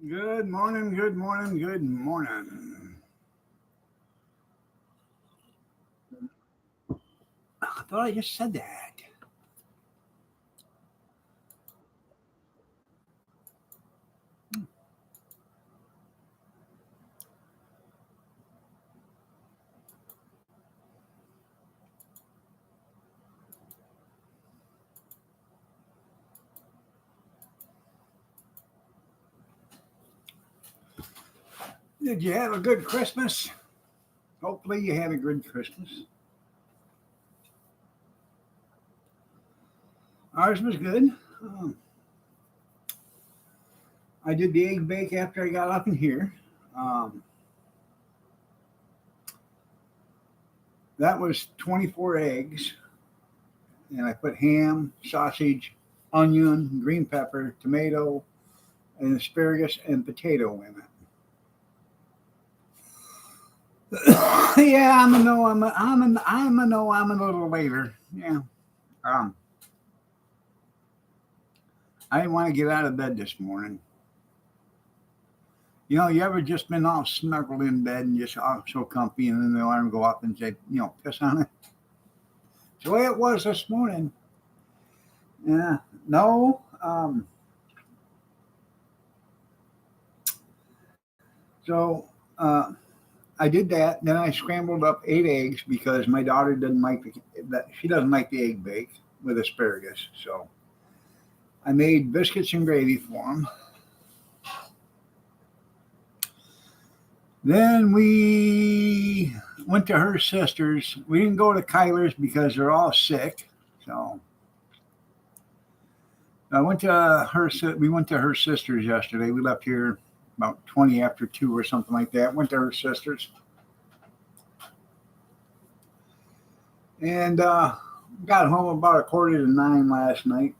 Good morning, good morning, good morning. I thought I just said that. Did you have a good Christmas? Hopefully, you had a good Christmas. Ours was good. Um, I did the egg bake after I got up in here. Um, that was 24 eggs, and I put ham, sausage, onion, green pepper, tomato, and asparagus and potato in it. Yeah, I'm a no. I'm a no. I'm a little later. Yeah. Um, I didn't want to get out of bed this morning. You ever just been all snuggled in bed and just so comfy, and then the alarm go up and say, piss on it? It's the way it was this morning. Yeah. No. So I did that. Then I scrambled up 8 eggs because my daughter doesn't like that. She doesn't like the egg bake with asparagus. So I made biscuits and gravy for them. Then we went to her sister's. We didn't go to Kyler's because they're all sick. So I went to her. We went to her sister's yesterday. We left here about 20 after 2 or something like that. Went to her sister's and got home about 8:45 last night.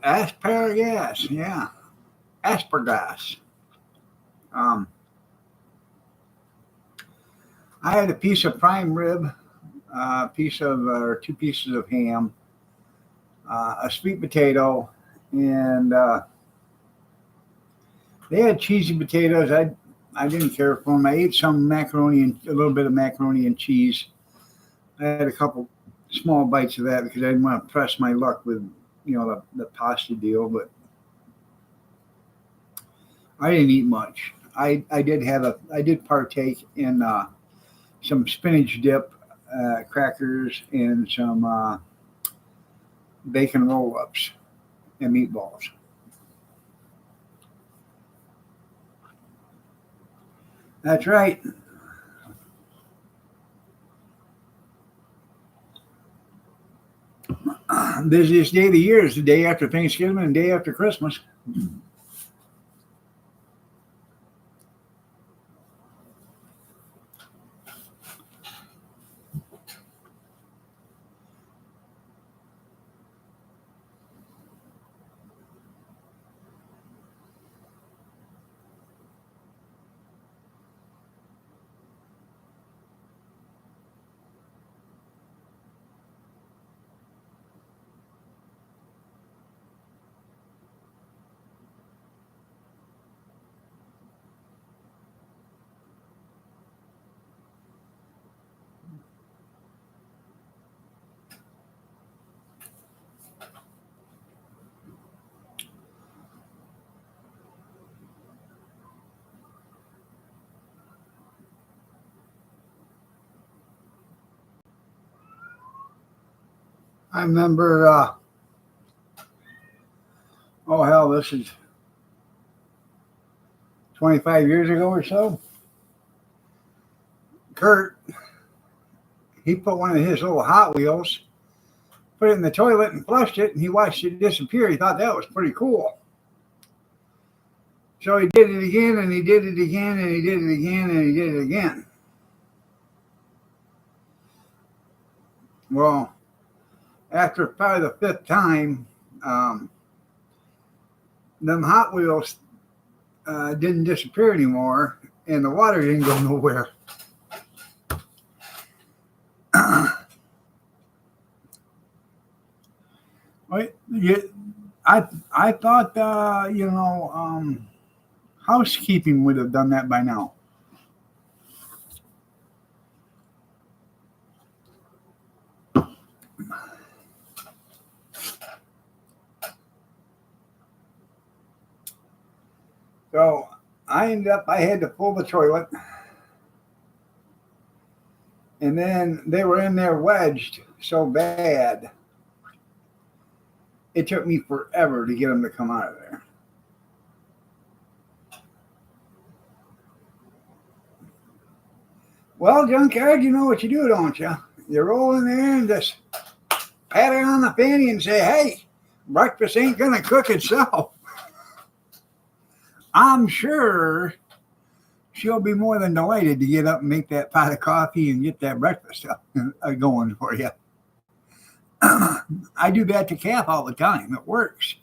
Asparagus, yeah, asparagus. Um, I had a piece of prime rib, or 2 pieces of ham, a sweet potato, and they had cheesy potatoes. I didn't care for them. I ate some macaroni and a little bit of macaroni and cheese. I had a couple small bites of that because I didn't want to press my luck with the pasta deal, but I didn't eat much. I did partake in some spinach dip, crackers, and some bacon roll ups and meatballs. That's right. Busiest day of the year is the day after Thanksgiving and the day after Christmas. I remember, oh hell, this is 25 years ago or so. Kurt, he put one of his little Hot Wheels, put it in the toilet and flushed it, and he watched it disappear. He thought that was pretty cool. So he did it again, and he did it again, and he did it again, and he did it again. Well, after probably the fifth time, um, them Hot Wheels didn't disappear anymore, and the water didn't go nowhere. Yeah, I thought housekeeping would have done that by now. So I had to pull the toilet, and then they were in there wedged so bad it took me forever to get them to come out of there. Well, junkyard, you know what you do, don't you? You roll in there and just pat her on the fanny and say, "Hey, breakfast ain't gonna cook itself." I'm sure she'll be more than delighted to get up and make that pot of coffee and get that breakfast going for you. I do that to Kath all the time. It works.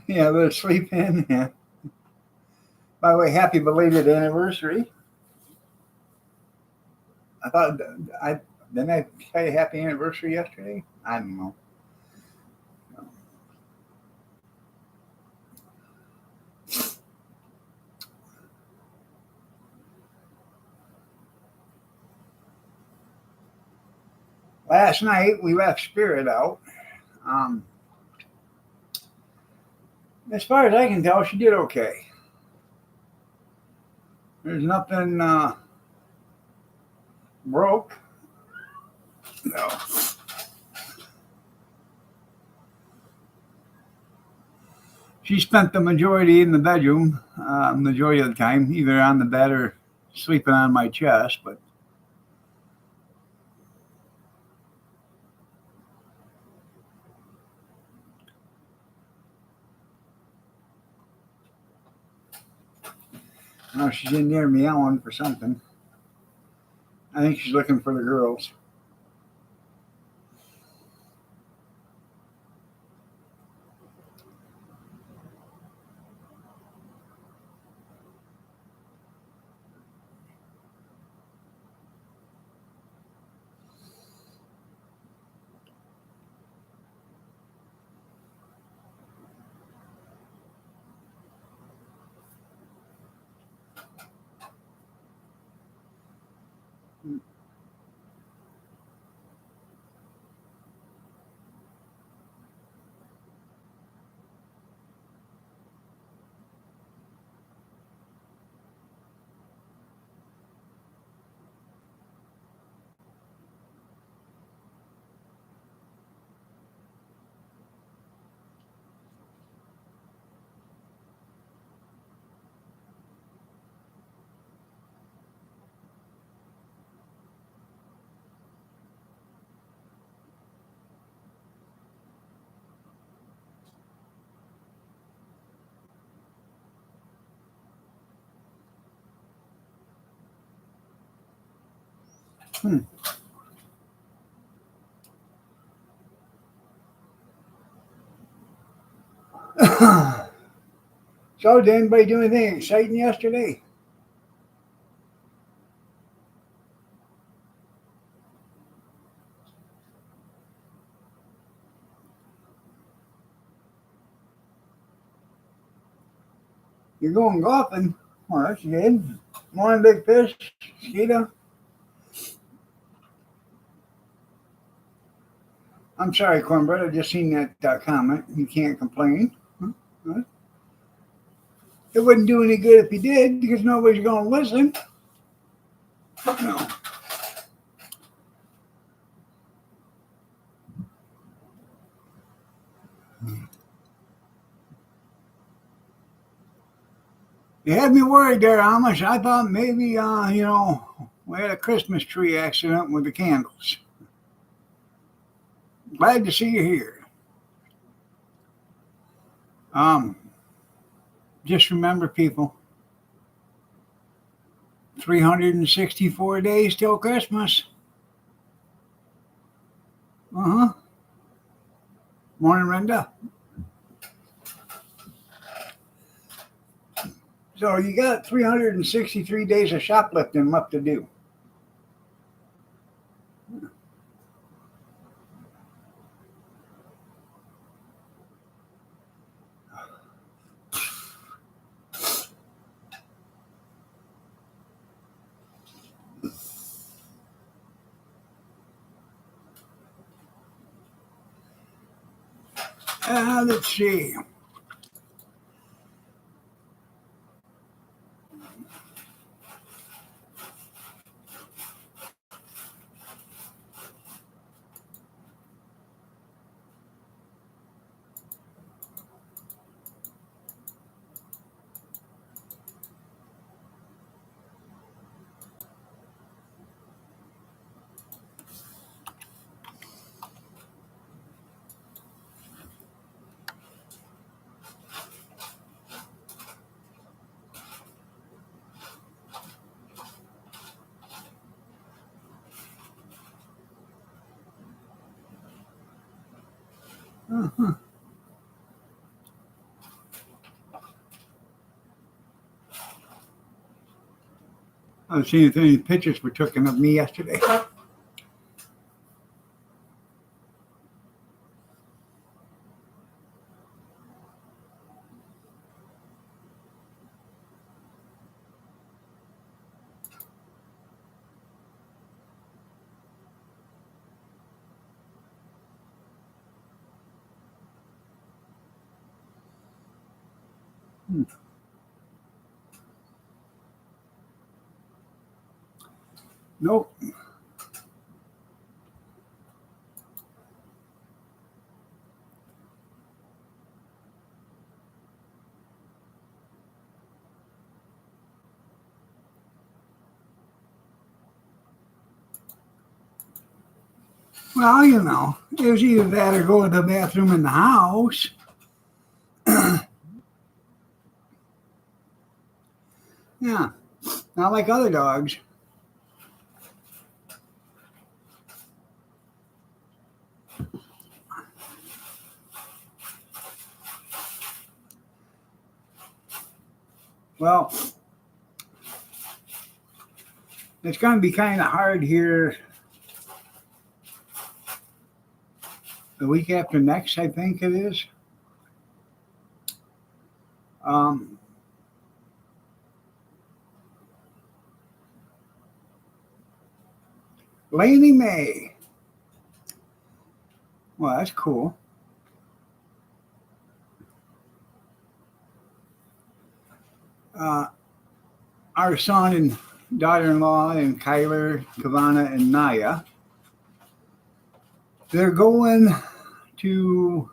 Yeah, they're sleeping. Yeah. By the way, happy belated anniversary. I thought I didn't I tell you happy anniversary yesterday. I don't know. Last night we left Spirit out. Um, as far as I can tell, she did okay. There's nothing broke. No. She spent the majority in the bedroom, majority of the time, either on the bed or sleeping on my chest. But no, she's in there meowing for something. I think she's looking for the girls. Hmm. So, did anybody do anything exciting yesterday? You're going golfing. Well, that's good. Morning, big fish. Skeeta. I'm sorry, Cornbread. I just seen that comment. You can't complain. Huh? It wouldn't do any good if you did because nobody's going to listen. No. You had me worried there, Amish. I thought maybe, we had a Christmas tree accident with the candles. Glad to see you here. Um, just remember, people, 364 days till Christmas. Uh huh. Morning, Brenda. So you got 363 days of shoplifting left to do. Let's see. Uh-huh. I was seeing if any pictures were taken of me yesterday. Hmm. Nope. Well, you know, it was either that or go to the bathroom in the house. Yeah, not like other dogs. Well, it's going to be kind of hard here the week after next, I think it is. Laney May. Well, that's cool. Our son and daughter-in-law and Kyler, Kavana, and Naya, they're going to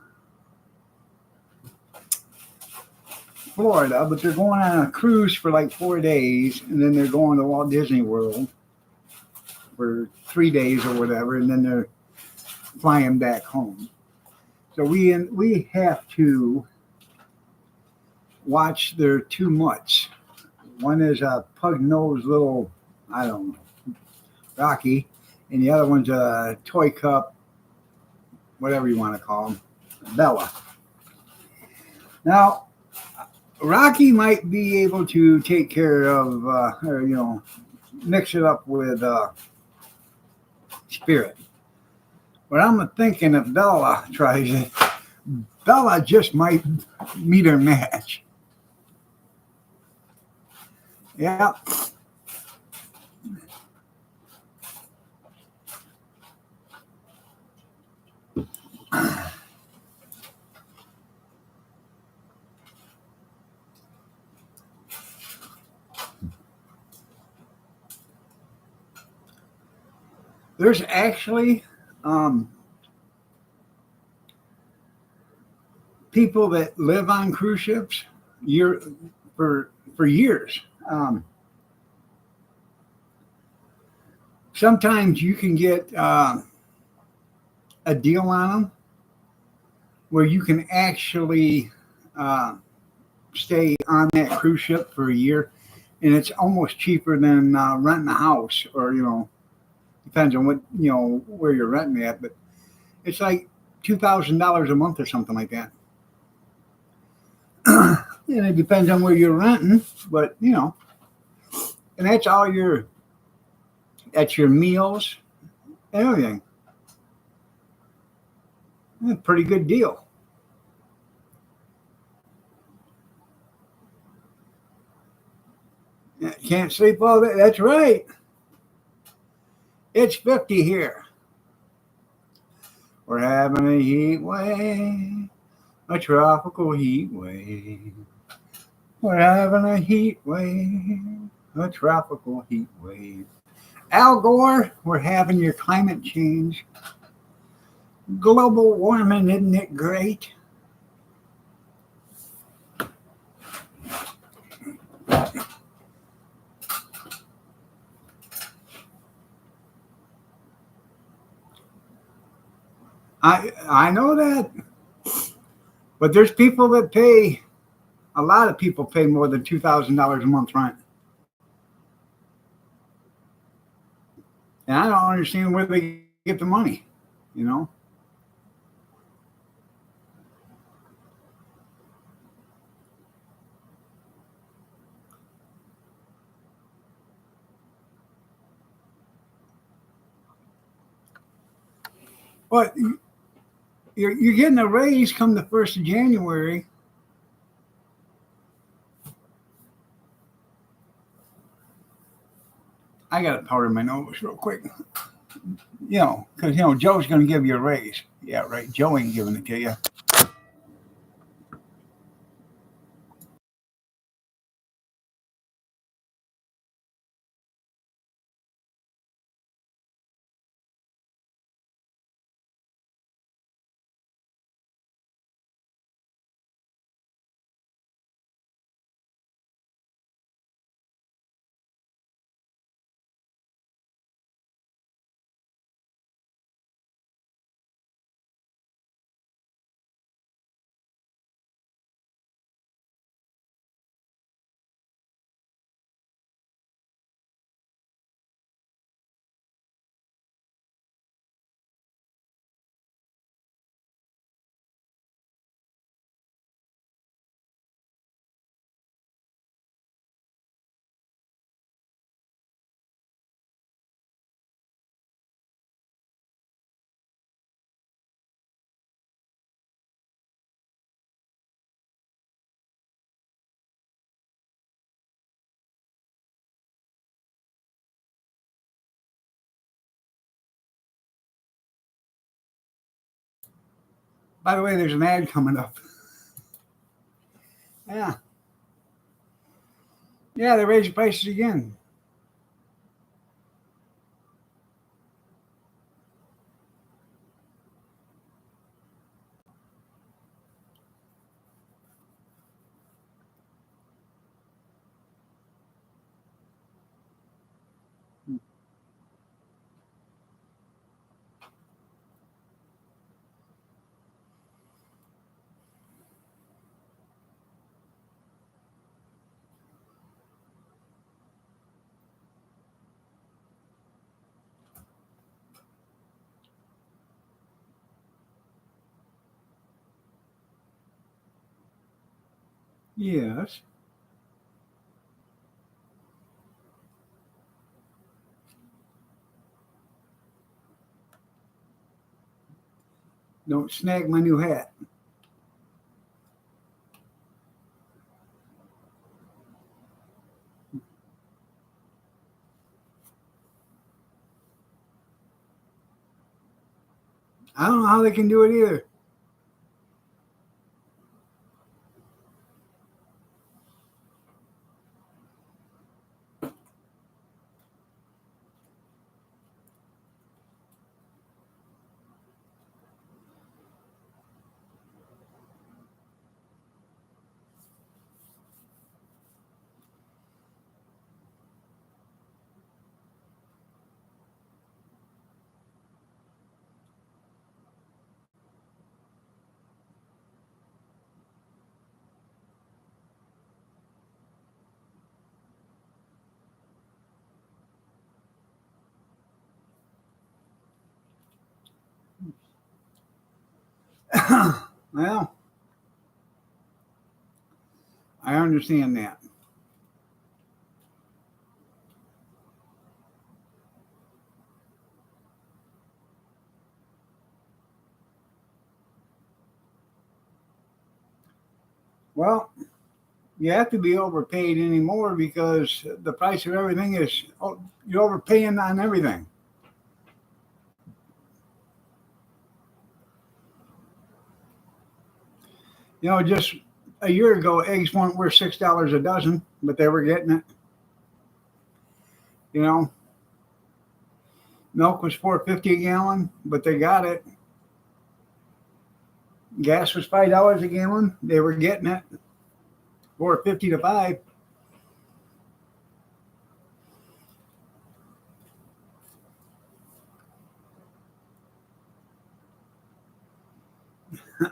Florida, but they're going on a cruise for like 4 days, and then they're going to Walt Disney World for 3 days or whatever, and then they're flying back home. So we have to watch their two mutts. One is a pug-nosed little, I don't know, Rocky, and the other one's a toy cup, whatever you want to call them, Bella. Now, Rocky might be able to take care of, or, you know, mix it up with Spirit. But I'm thinking if Bella tries it, Bella just might meet her match. Yeah. There's actually people that live on cruise ships for years. Sometimes you can get a deal on them where you can actually stay on that cruise ship for a year, and it's almost cheaper than renting a house, or, you know, depends on what, you know, where you're renting at, but it's like $2,000 a month or something like that. And it depends on where you're renting, but you know, and that's your meals, everything. Pretty good deal. Can't sleep all day. That's right. It's 50 here. We're having a heat wave, a tropical heat wave. We're having a heat wave, a tropical heat wave. Al Gore, we're having your climate change. Global warming, isn't it great? I know that, but there's people that pay. A lot of people pay more than $2,000 a month rent, and I don't understand where they get the money. You know, but you're getting a raise come the 1st of January. I got to powder my nose real quick. Because Joe's going to give you a raise. Yeah, right. Joe ain't giving it to you. By the way, there's an ad coming up. Yeah, yeah, they raised prices again. Yes. Don't snag my new hat. I don't know how they can do it either. Well, I understand that. Well, you have to be overpaid anymore because the price of everything is, oh, you're overpaying on everything. You know, just a year ago, eggs weren't worth $6 a dozen, but they were getting it. You know, milk was $4.50 a gallon, but they got it. Gas was $5 a gallon, they were getting it. 4.50 to 5.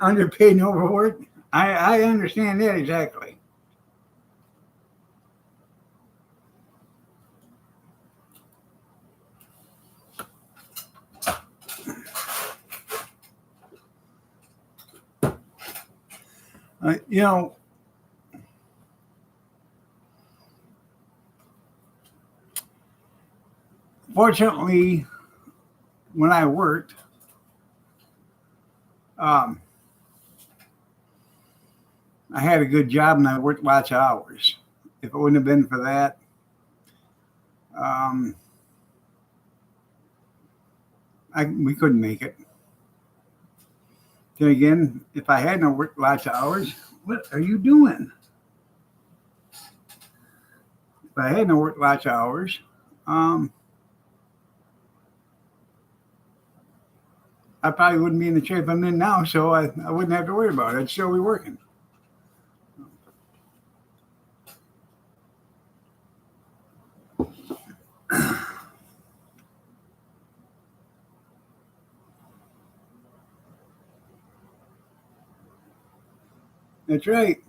Underpaid and overworked. I understand that exactly. You know, fortunately, when I worked, um, I had a good job and I worked lots of hours. If it wouldn't have been for that, um, we couldn't make it. Then again, if I hadn't worked lots of hours, what are you doing? If I hadn't worked lots of hours, um, I probably wouldn't be in the shape I'm in now, so I wouldn't have to worry about it. I'd still be working. That's right.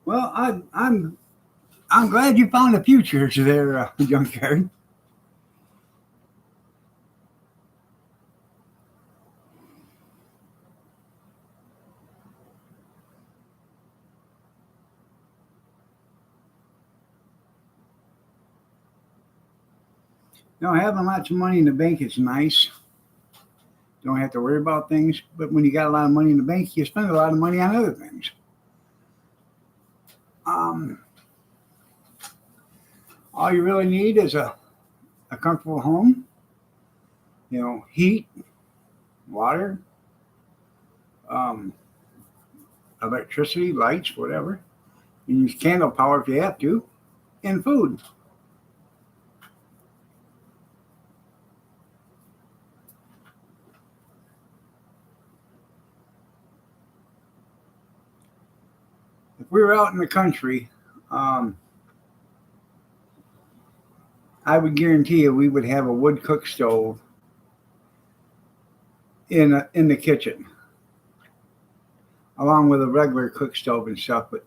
Well, I'm glad you found a future there, junkyard. You know, having lots of money in the bank is nice. Don't have to worry about things. But when you got a lot of money in the bank, you spend a lot of money on other things. Um, all you really need is a comfortable home, you know, heat, water, um, electricity, lights, whatever. You use candle power if you have to, and food. If we were out in the country, um, I would guarantee you we would have a wood cook stove in the kitchen, along with a regular cook stove and stuff. But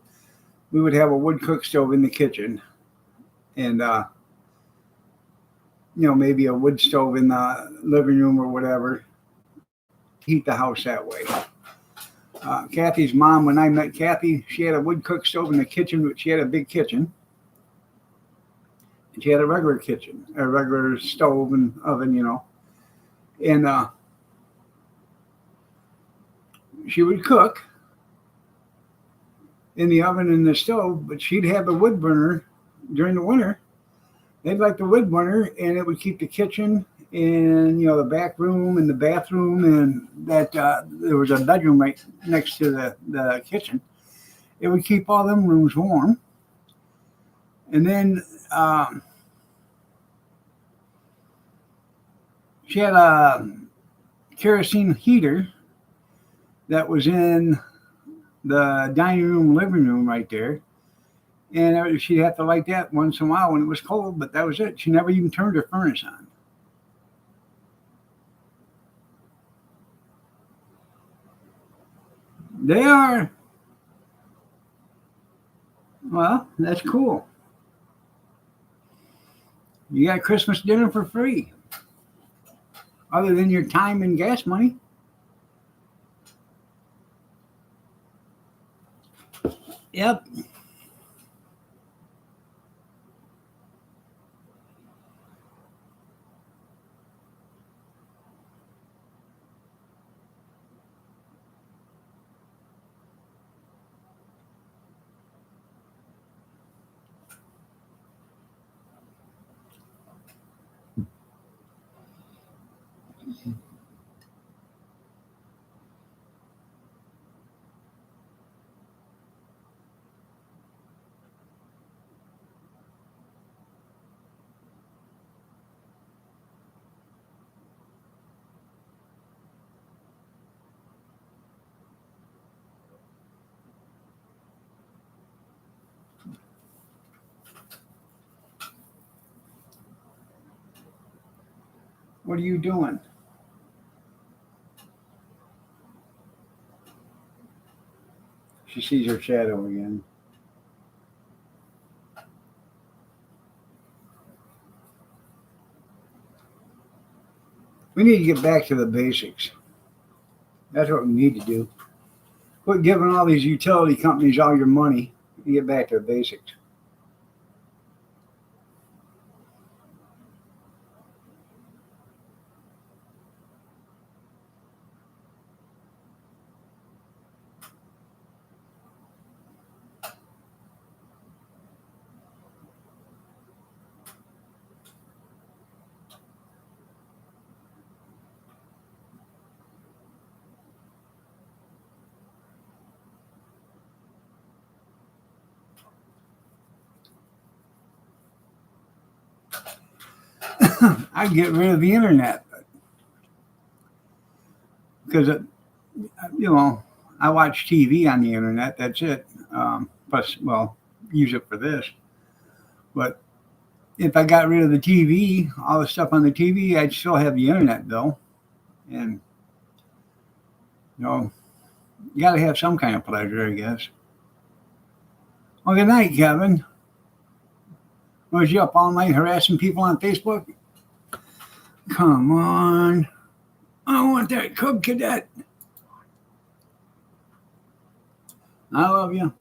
we would have a wood cook stove in the kitchen, and you know, maybe a wood stove in the living room or whatever. Heat the house that way. Kathy's mom, when I met Kathy, she had a wood cook stove in the kitchen, but she had a big kitchen. And she had a regular kitchen, a regular stove and oven, you know. And she would cook in the oven and the stove, but she'd have the wood burner during the winter. They'd like the wood burner, and it would keep the kitchen and, you know, the back room and the bathroom, and that there was a bedroom right next to the kitchen. It would keep all them rooms warm. And then she had a kerosene heater that was in the dining room, living room right there. And she'd have to light that once in a while when it was cold, but that was it. She never even turned her furnace on. They are, well, that's cool. You got Christmas dinner for free, other than your time and gas money. Yep. What are you doing? She sees her shadow again. We need to get back to the basics. That's what we need to do. Quit giving all these utility companies all your money and get back to the basics. I'd get rid of the internet because, I watch TV on the internet. That's it. Plus, use it for this. But if I got rid of the TV, all the stuff on the TV, I'd still have the internet though. And you got to have some kind of pleasure, I guess. Well, good night, Kevin. Was you up all night harassing people on Facebook? Come on. I want that Cub Cadet. I love you.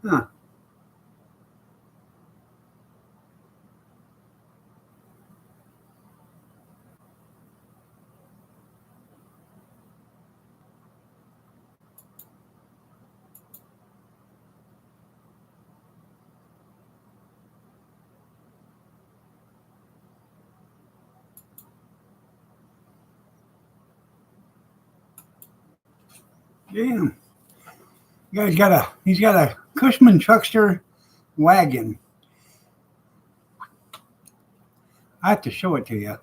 Huh. Damn. He's got a Cushman Truckster wagon. I have to show it to you.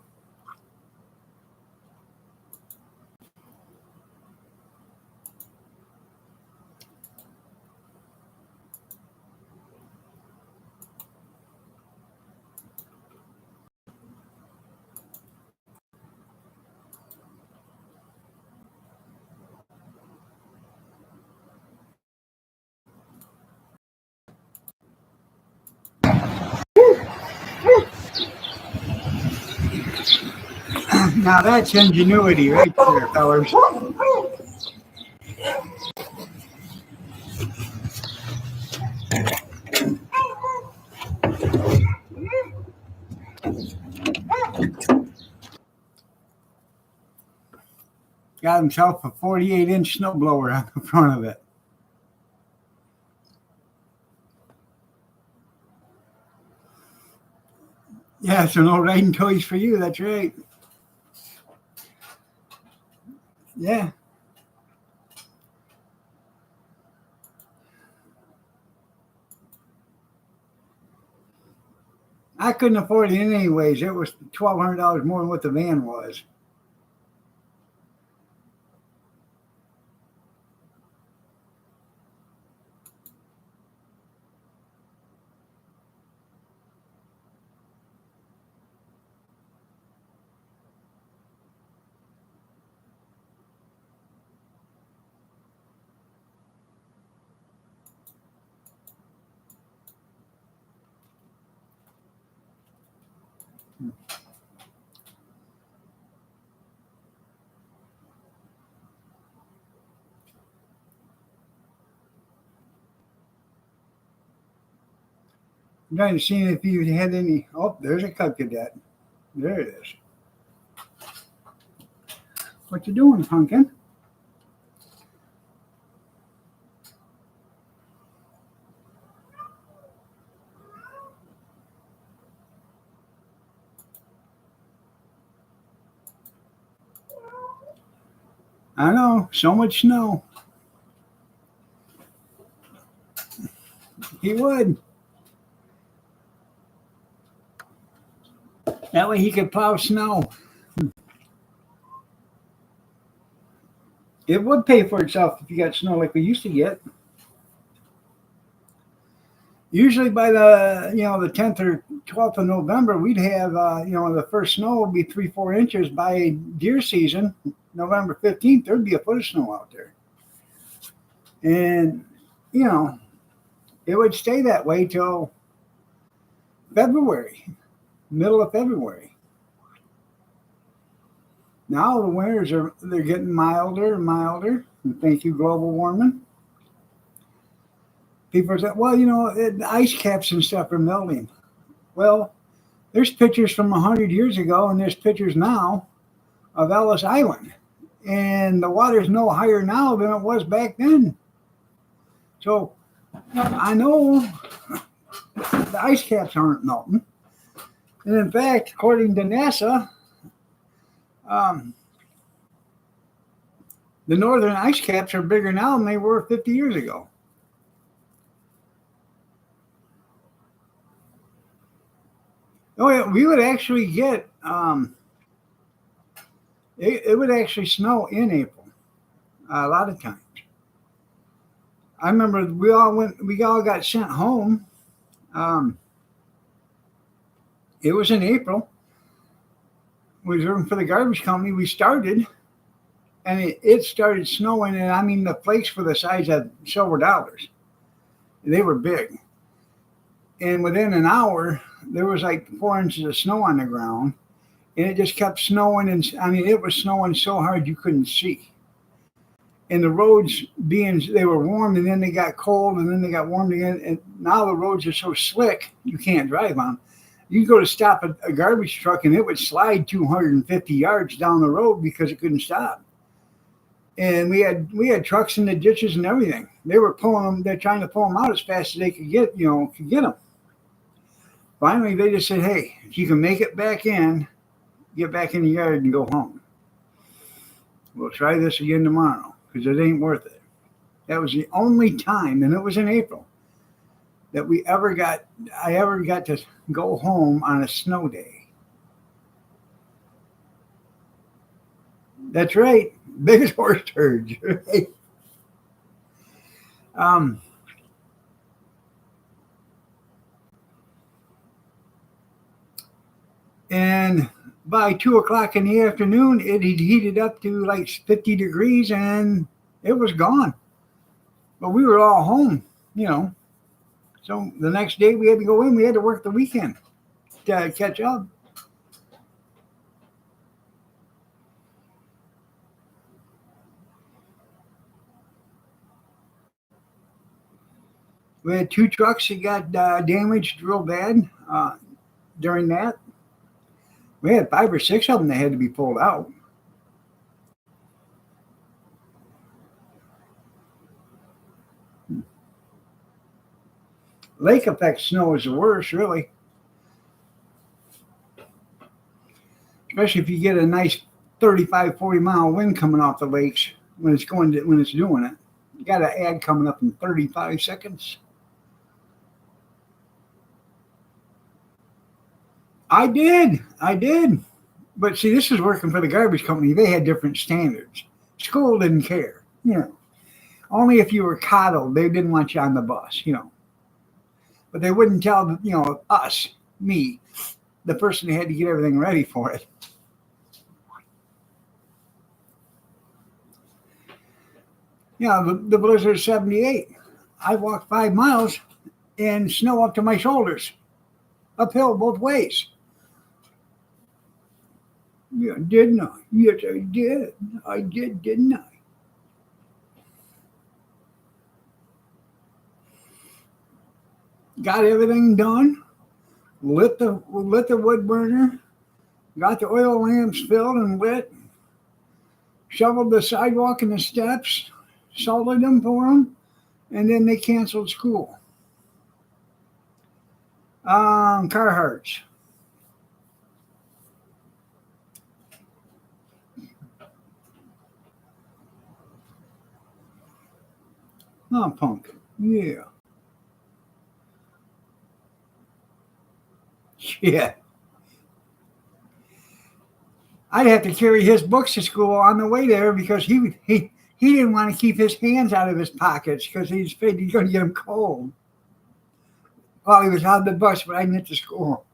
Now that's ingenuity right there, fellas. Got himself a 48-inch snowblower on the front of it. Yeah, so no riding toys for you. That's right. Yeah. I couldn't afford it anyways. It was $1,200 more than what the van was. I'm trying to see if you had any. Oh, there's a Cub Cadet. There it is. What you doing, Pumpkin? I know, so much snow. He would. That way he could plow snow. It would pay for itself if you got snow like we used to get. Usually by the 10th or 12th of November, we'd have the first snow would be 3-4 inches. By deer season, November 15th, there'd be a foot of snow out there, and it would stay that way till February, middle of February. Now the winters they're getting milder and milder. And thank you, global warming. People say, well, the ice caps and stuff are melting. Well, there's pictures from 100 years ago, and there's pictures now of Ellis Island. And the water's no higher now than it was back then. So I know the ice caps aren't melting. And in fact, according to NASA, the northern ice caps are bigger now than they were 50 years ago. Oh yeah, we would actually get it would actually snow in April a lot of times. I remember we all got sent home. It was in April. We was working for the garbage company. We started, and it started snowing, and I mean the flakes were the size of silver dollars. They were big. And within an hour, there was like 4 inches of snow on the ground, and it just kept snowing. And I mean, it was snowing so hard you couldn't see. And the roads they were warm, and then they got cold, and then they got warm again. And now the roads are so slick, you can't drive on. You go to stop a garbage truck, and it would slide 250 yards down the road because it couldn't stop. And we had trucks in the ditches and everything. They were pulling them. They're trying to pull them out as fast as they could get them. Finally, they just said, "Hey, if you can make it back in, get back in the yard and go home. We'll try this again tomorrow because it ain't worth it." That was the only time, and it was in April, that I ever got to go home on a snow day. That's right, biggest horse turds. Right? And by 2 o'clock in the afternoon, it had heated up to like 50 degrees, and it was gone. But we were all home, So the next day we had to go in. We had to work the weekend to catch up. We had 2 trucks that got damaged real bad during that. We had 5 or 6 of them that had to be pulled out. Lake effect snow is the worst, really. Especially if you get a nice 35, 40-mile wind coming off the lakes when it's doing it. You got an ad coming up in 35 seconds. I did. But see, this is working for the garbage company. They had different standards. School didn't care, Only if you were coddled, they didn't want you on the bus, But they wouldn't tell, us, me, the person who had to get everything ready for it. The blizzard 78. I walked 5 miles in snow up to my shoulders, uphill both ways. Yeah, didn't I? Yes, I did. I did, didn't I? Got everything done. Lit the wood burner. Got the oil lamps filled and lit. Shoveled the sidewalk and the steps. Salted them for them. And then they canceled school. Carhartts. Oh, punk. Yeah. Yeah. I'd have to carry his books to school on the way there because he didn't want to keep his hands out of his pockets because he's afraid he's going to get them cold while he was on the bus riding it to school.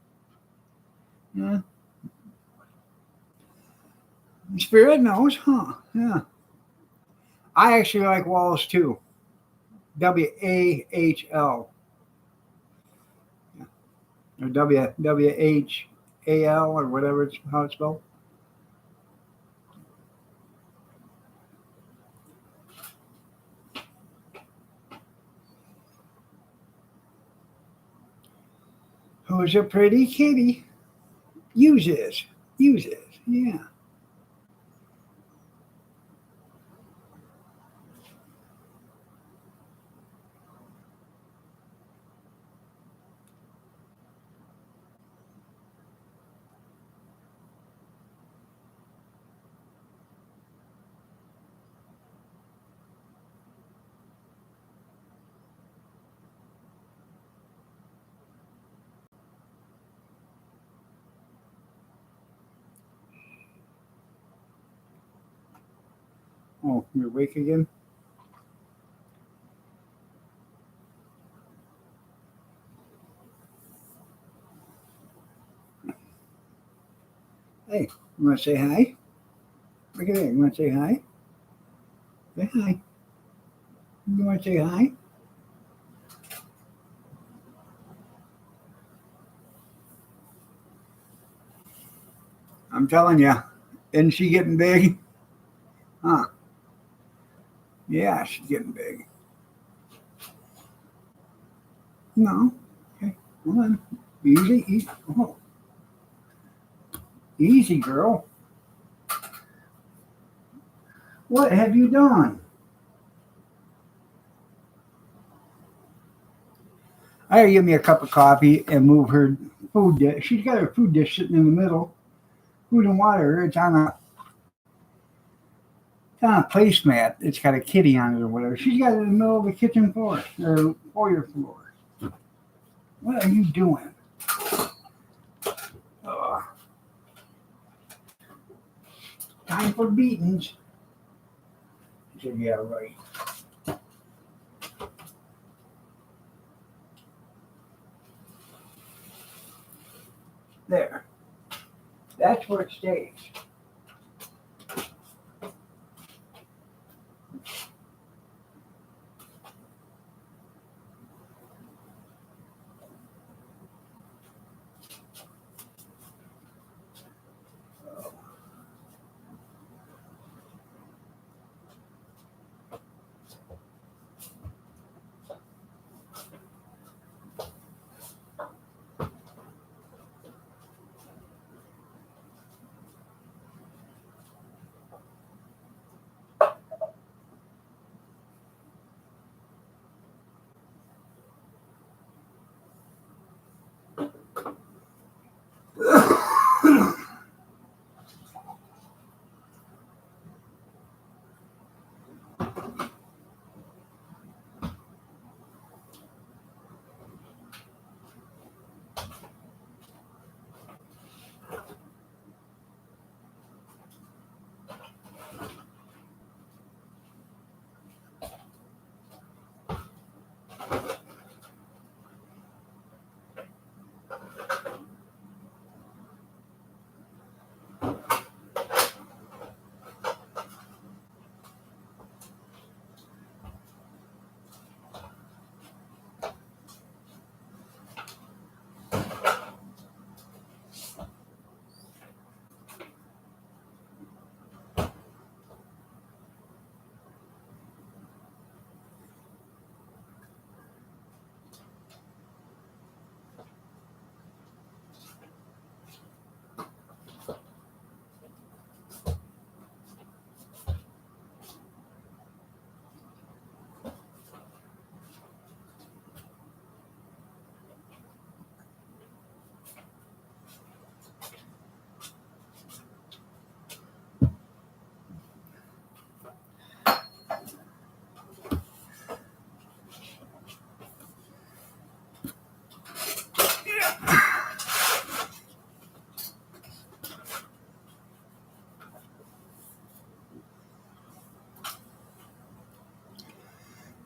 Yeah. Spirit knows, huh? Yeah. I actually like Wallace too. WAHL. Or WHAL or whatever it's how it's spelled. Who's a pretty kitty? Uses. Yeah. Oh, you're awake again? Hey, you want to say hi? Look at that. You want to say hi? Say hi. You want to say hi? I'm telling you, isn't she getting big? Huh? Yeah, she's getting big. No. Okay, hold on. Easy. Oh, easy, girl. What have you done? I gotta give me a cup of coffee and move her food dish. She's got her food dish sitting in the middle. Food and water. It's on a placemat. It's got a kitty on it or whatever. She's got it in the middle of the kitchen floor or foyer floor. What are you doing? Time for beatings. She said, yeah, right. There. That's where it stays.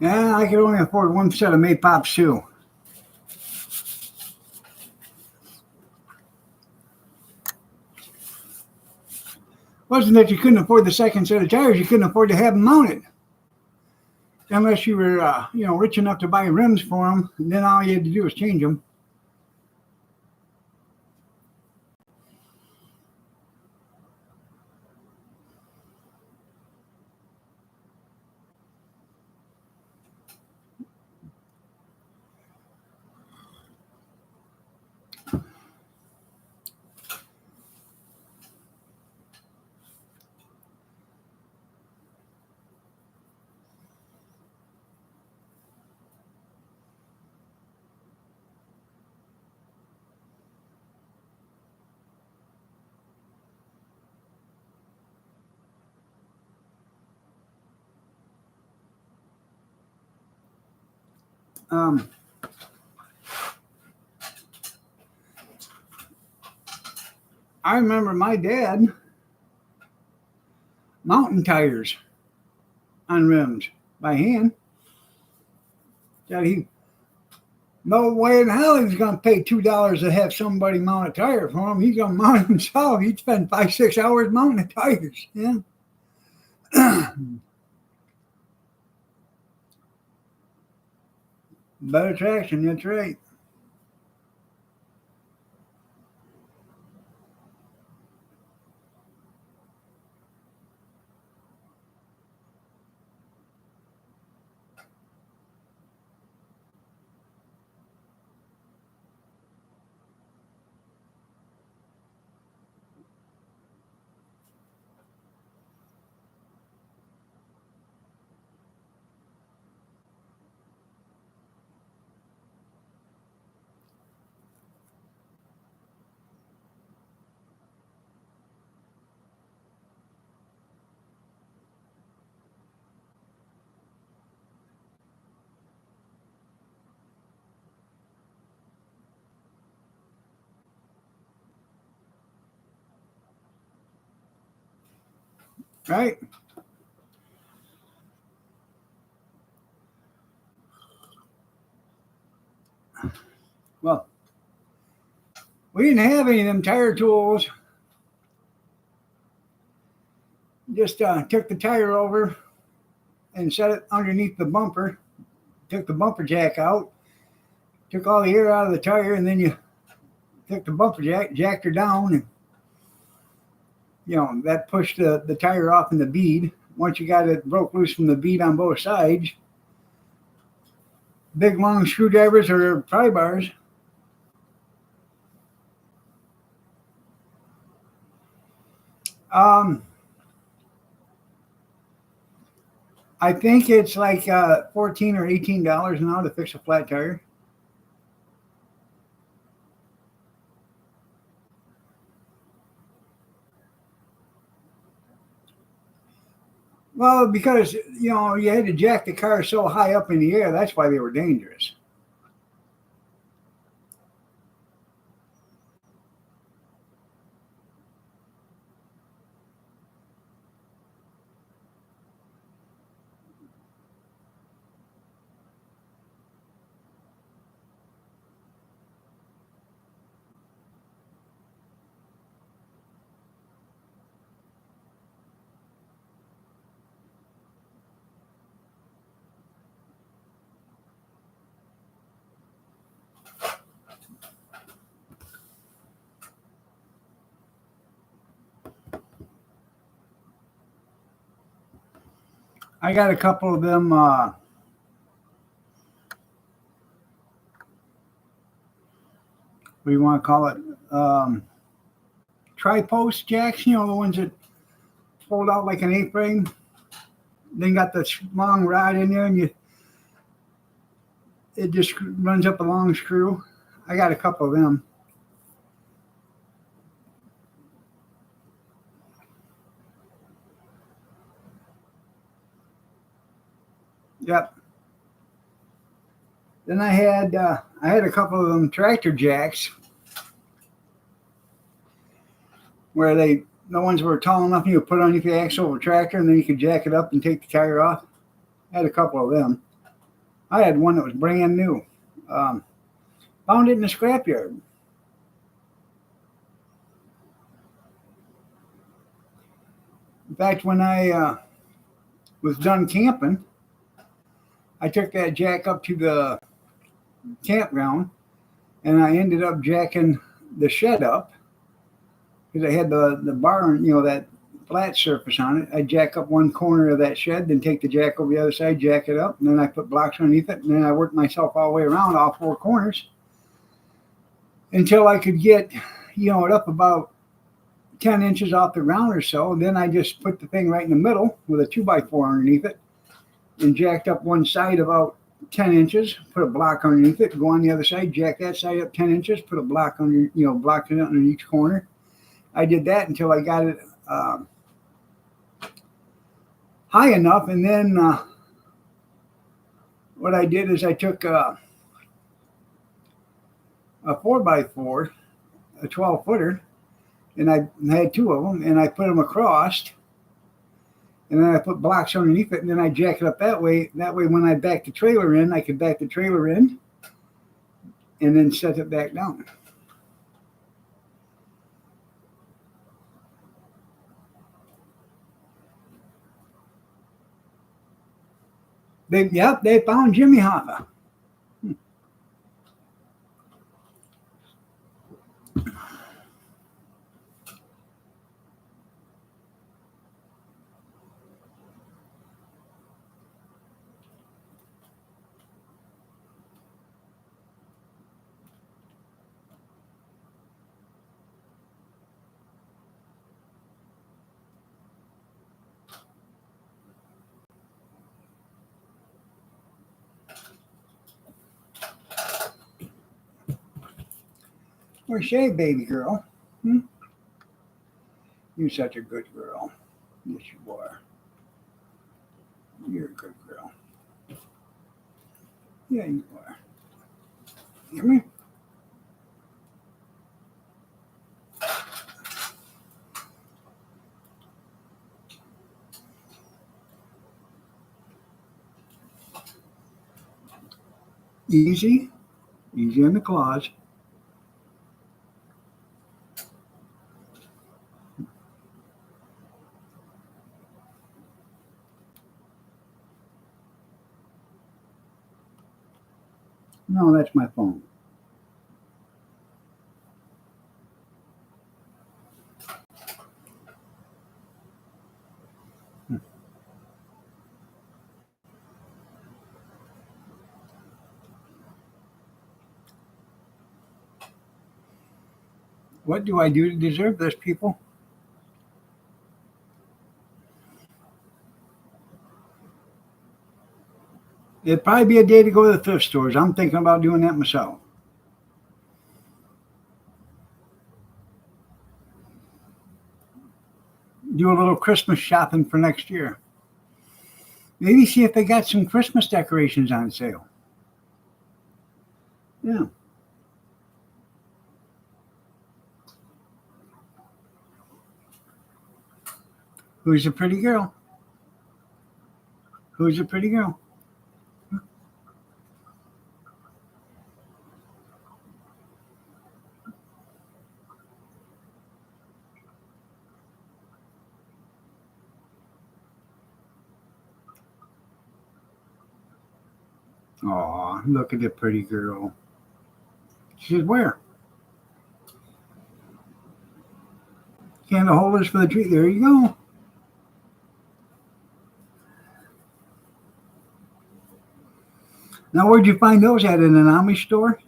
Yeah, I could only afford one set of Maypops too. Wasn't that you couldn't afford the second set of tires, you couldn't afford to have them mounted. Unless you were, rich enough to buy rims for them, and then all you had to do was change them. Um, I remember my dad mounting tires on rims by hand. That he no way in hell he's going to pay $2 to have somebody mount a tire for him. He's going to mount it himself. He'd spend 5-6 hours mounting the tires. Yeah. Better traction, that's right. Right? Well, we didn't have any of them tire tools. Just took the tire over and set it underneath the bumper. Took the bumper jack out. Took all the air out of the tire, and then you took the bumper jack, jacked her down, and that pushed the tire off in the bead. Once you got it broke loose from the bead on both sides, big long screwdrivers or pry bars. I think it's like $14 or $18 now to fix a flat tire. Well, because you had to jack the car so high up in the air, that's why they were dangerous. I got a couple of them. What do you want to call it? Tri-post jacks. The ones that fold out like an A-frame. Then got the long rod in there, and it just runs up a long screw. I got a couple of them. Yep. Then I had a couple of them tractor jacks where the ones were tall enough you could put underneath the axle of a tractor, and then you could jack it up and take the tire off. I had a couple of them. I had one that was brand new. Um, Found it in the scrapyard. In fact, when I was done camping, I took that jack up to the campground and I ended up jacking the shed up because I had the barn, that flat surface on it. I jack up one corner of that shed, then take the jack over the other side, jack it up, and then I put blocks underneath it, and then I worked myself all the way around all four corners until I could get, it up about 10 inches off the ground or so. And then I just put the thing right in the middle with a 2x4 underneath it and jacked up one side about 10 inches, put a block underneath it, go on the other side, jack that side up 10 inches, put a block under, block it under each corner. I did that until I got it high enough. And then what I did is I took a 4x4, a 12-footer, and I had two of them, and I put them across, and then I put blocks underneath it, and then I jack it up that way. That way, when I back the trailer in, I could back the trailer in and then set it back down. They found Jimmy Hoffa. Where's Shay, baby girl? You're such a good girl. Yes, you are. You're a good girl. Yeah, you are. Come here. Easy. Easy on the claws. No, that's my phone. What do I do to deserve this, people? It'd probably be a day to go to the thrift stores. I'm thinking about doing that myself. Do a little Christmas shopping for next year. Maybe see if they got some Christmas decorations on sale. Yeah. Who's a pretty girl? Who's a pretty girl? Aw, look at the pretty girl. She said, where? Candle holders for the tree. There you go. Now, where'd you find those at? In an Amish store?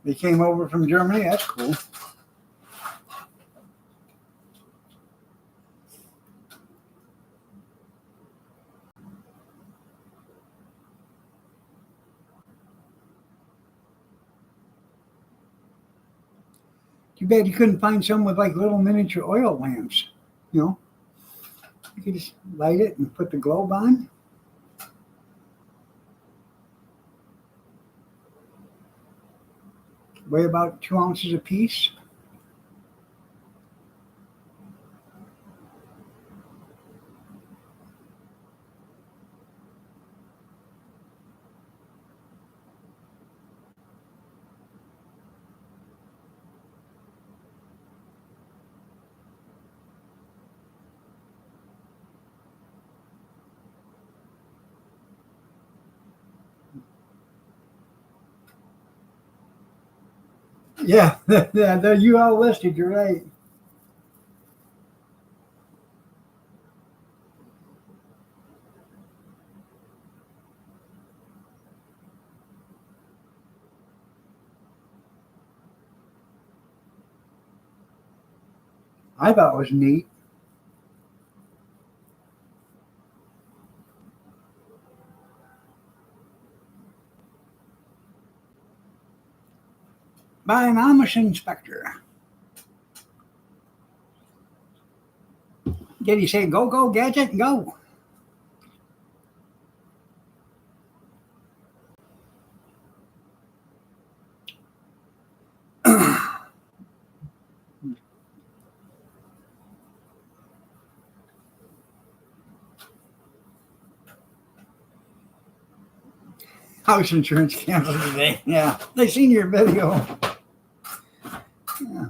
They came over from Germany. That's cool. Too bad you couldn't find some with like little miniature oil lamps. You know, you could just light it and put the globe on. Weigh about 2 ounces apiece. Yeah, yeah, you all listed. You're right. I thought it was neat. By an Amish inspector. Did he say, go, go, gadget, go? House insurance canceled today. Yeah, they seen your video. Yeah.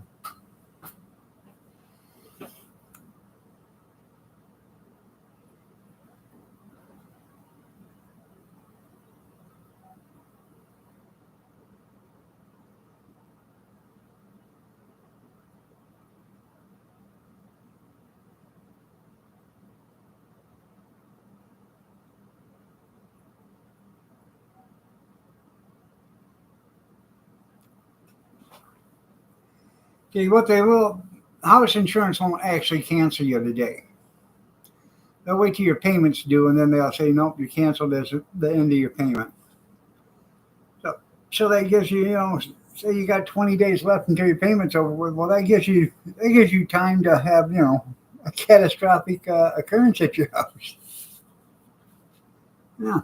Okay, what they will, house insurance won't actually cancel you today. They'll wait till your payment's due, and then they'll say, nope, you canceled as the end of your payment. So that gives you, say you got 20 days left until your payment's over with. Well, that gives you time to have, a catastrophic occurrence at your house. Yeah.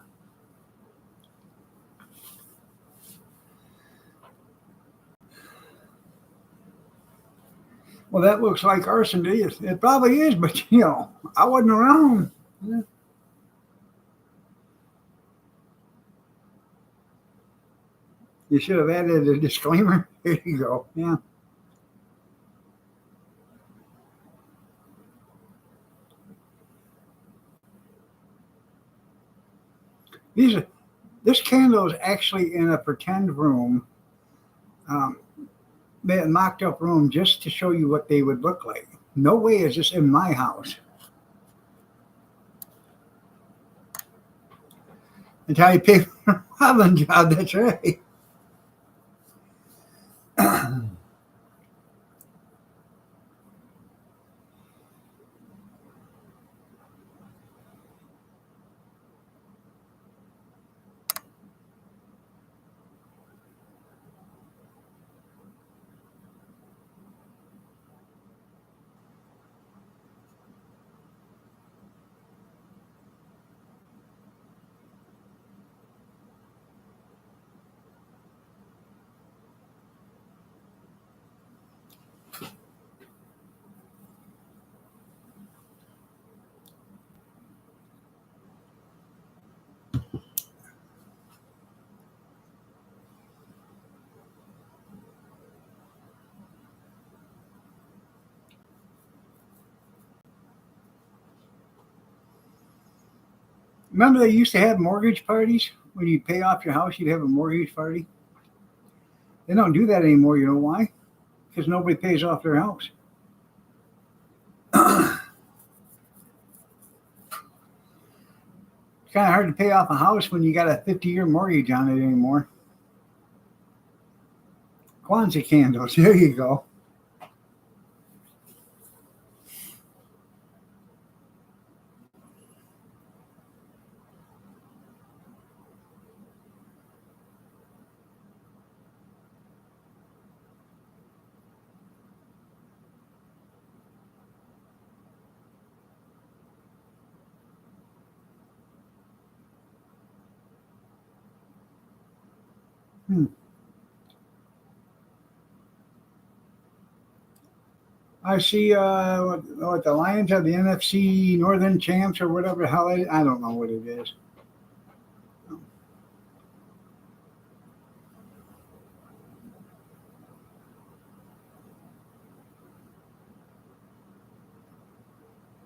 Well, that looks like arson to you. It probably is, but I wasn't around. Yeah. You should have added a disclaimer. Here you go. Yeah. These are, this candle is actually in a pretend room, um, a mocked up room, just to show you what they would look like. No way is this in my house. Until you pay for a Robin job, that's right. Remember they used to have mortgage parties? When you pay off your house, you'd have a mortgage party. They don't do that anymore. You know why? Because nobody pays off their house. It's kind of hard to pay off a house when you got a 50-year mortgage on it anymore. Kwanzaa candles. There you go. Hmm. I see what the Lions have the NFC Northern Champs or whatever the hell I don't know what it is.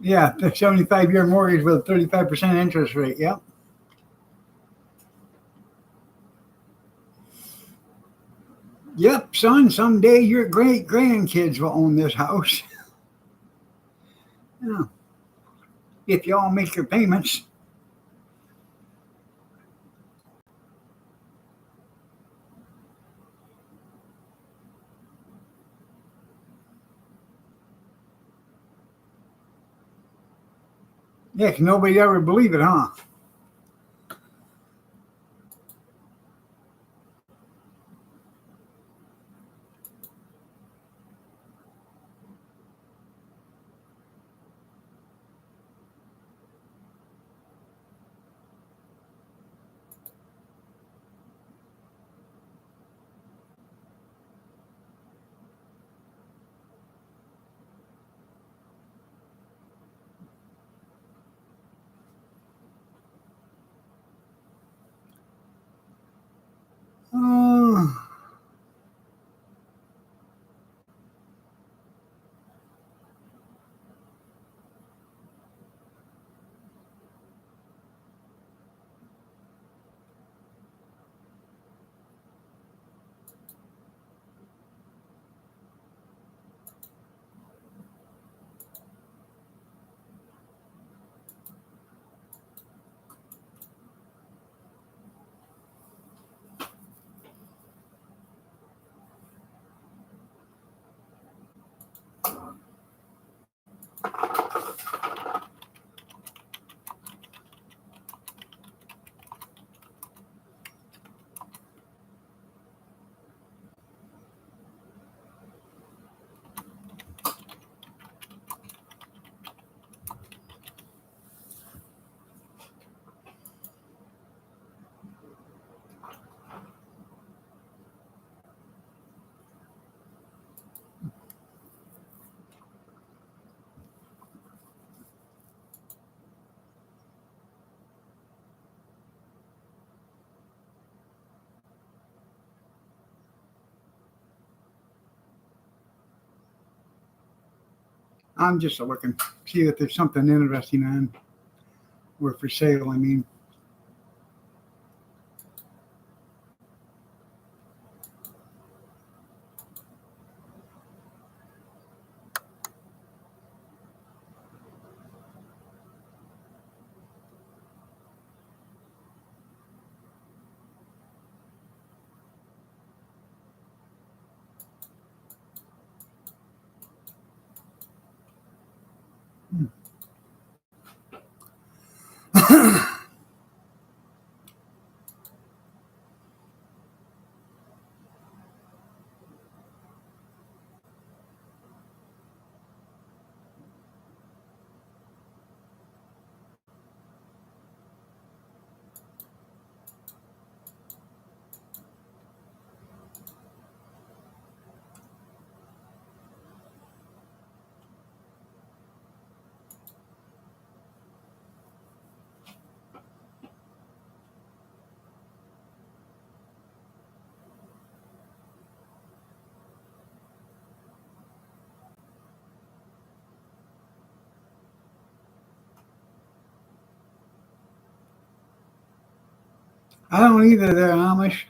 Yeah, the 75-year mortgage with a 35% interest rate. Yep. Yep, son, someday your great grandkids will own this house. Yeah. If you all make your payments. Yeah, 'cause nobody ever believe it, huh? Uh, I'm just looking, see if there's something interesting on or for sale. I mean, I don't either. They're Amish.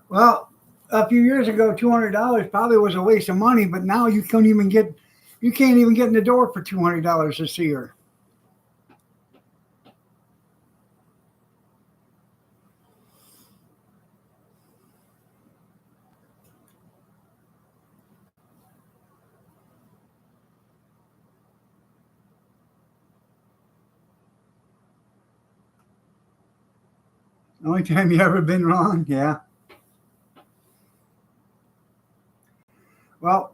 Well, a few years ago, $200 probably was a waste of money, but now you can't even get in the door for $200 to see her. The only time you ever been wrong, yeah. Well,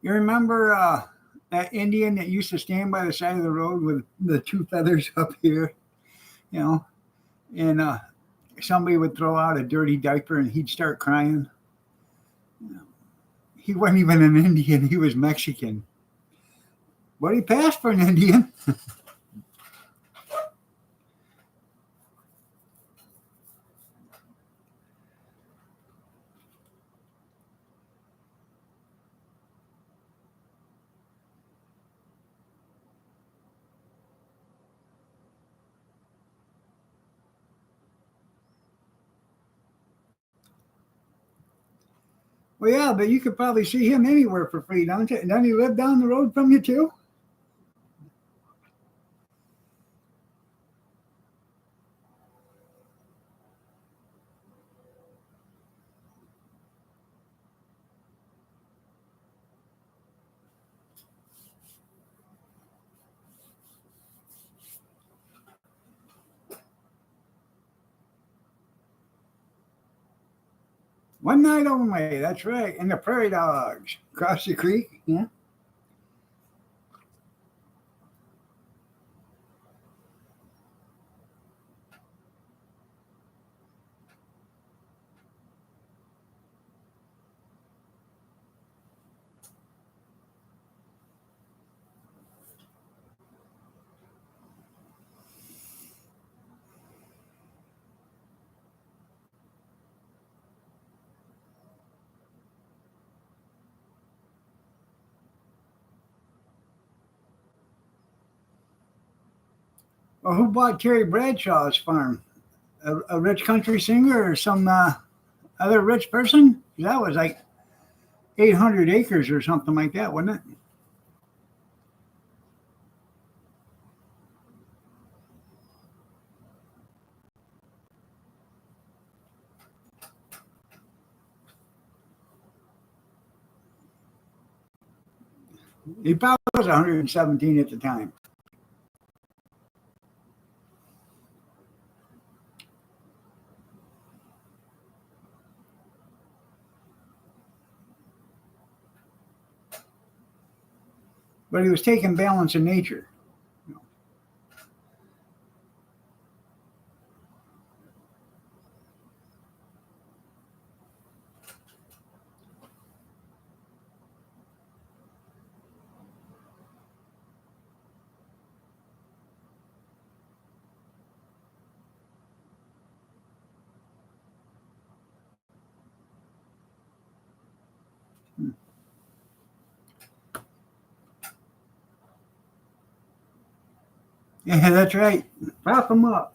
You remember that Indian that used to stand by the side of the road with the two feathers up here, you know, and somebody would throw out a dirty diaper and he'd start crying. He wasn't even an Indian; he was Mexican, but he passed for an Indian. Well, yeah, but you could probably see him anywhere for free, don't you? Doesn't he live down the road from you too? One night only. That's right. And the prairie dogs across the creek. Yeah. Well, who bought Terry Bradshaw's farm? A rich country singer or some other rich person? That was like 800 acres or something like that, wasn't it? He probably was 117 at the time. But he was taking balance in nature. Yeah, that's right. Prop him up.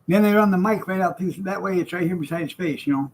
Then they run the mic right out through that way. It's right here beside his face, you know.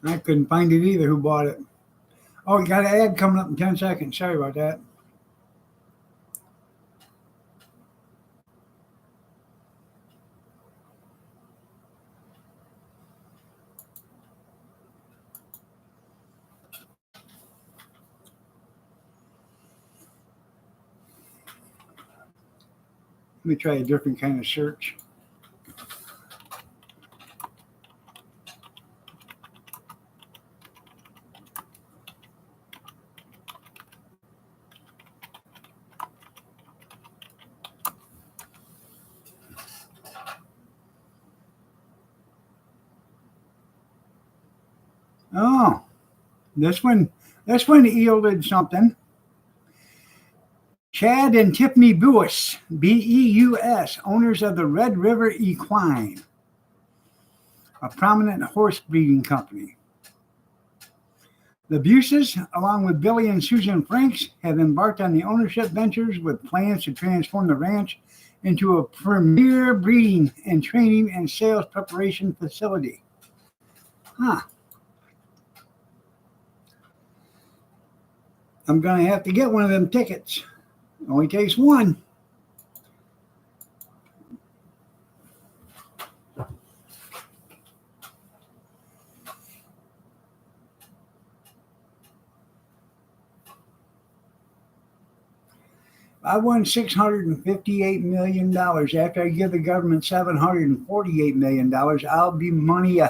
I couldn't find it either. Who bought it? Oh, you got an ad coming up in 10 seconds. Sorry about that. me try a different kind of search. Oh, this one yielded something. Chad and Tiffany Beus, B-E-U-S, owners of the Red River Equine, a prominent horse breeding company. The Buses, along with Billy and Susan Franks, have embarked on the ownership ventures with plans to transform the ranch into a premier breeding and training and sales preparation facility. Huh. I'm going to have to get one of them tickets. It only takes one. I won $658 million. After I give the government $748 million, I'll be money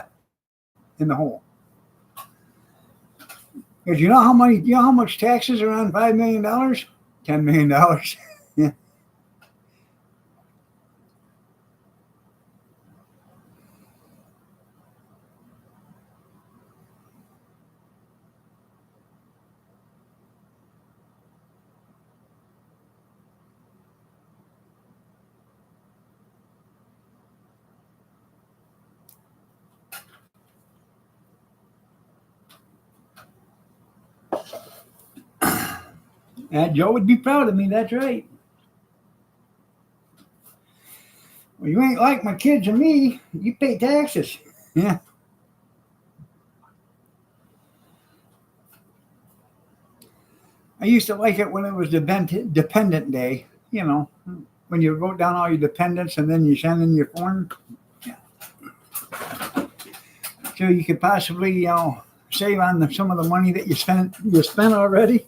in the hole. Because you know how much taxes are on $5 million? $10 million. Yeah. Joe would be proud of me, that's right. Well, you ain't like my kids or me. You pay taxes. Yeah. I used to like it when it was dependent day, you know, when you wrote down all your dependents and then you send in your form. Yeah. So you could possibly, save on some of the money that you spent already.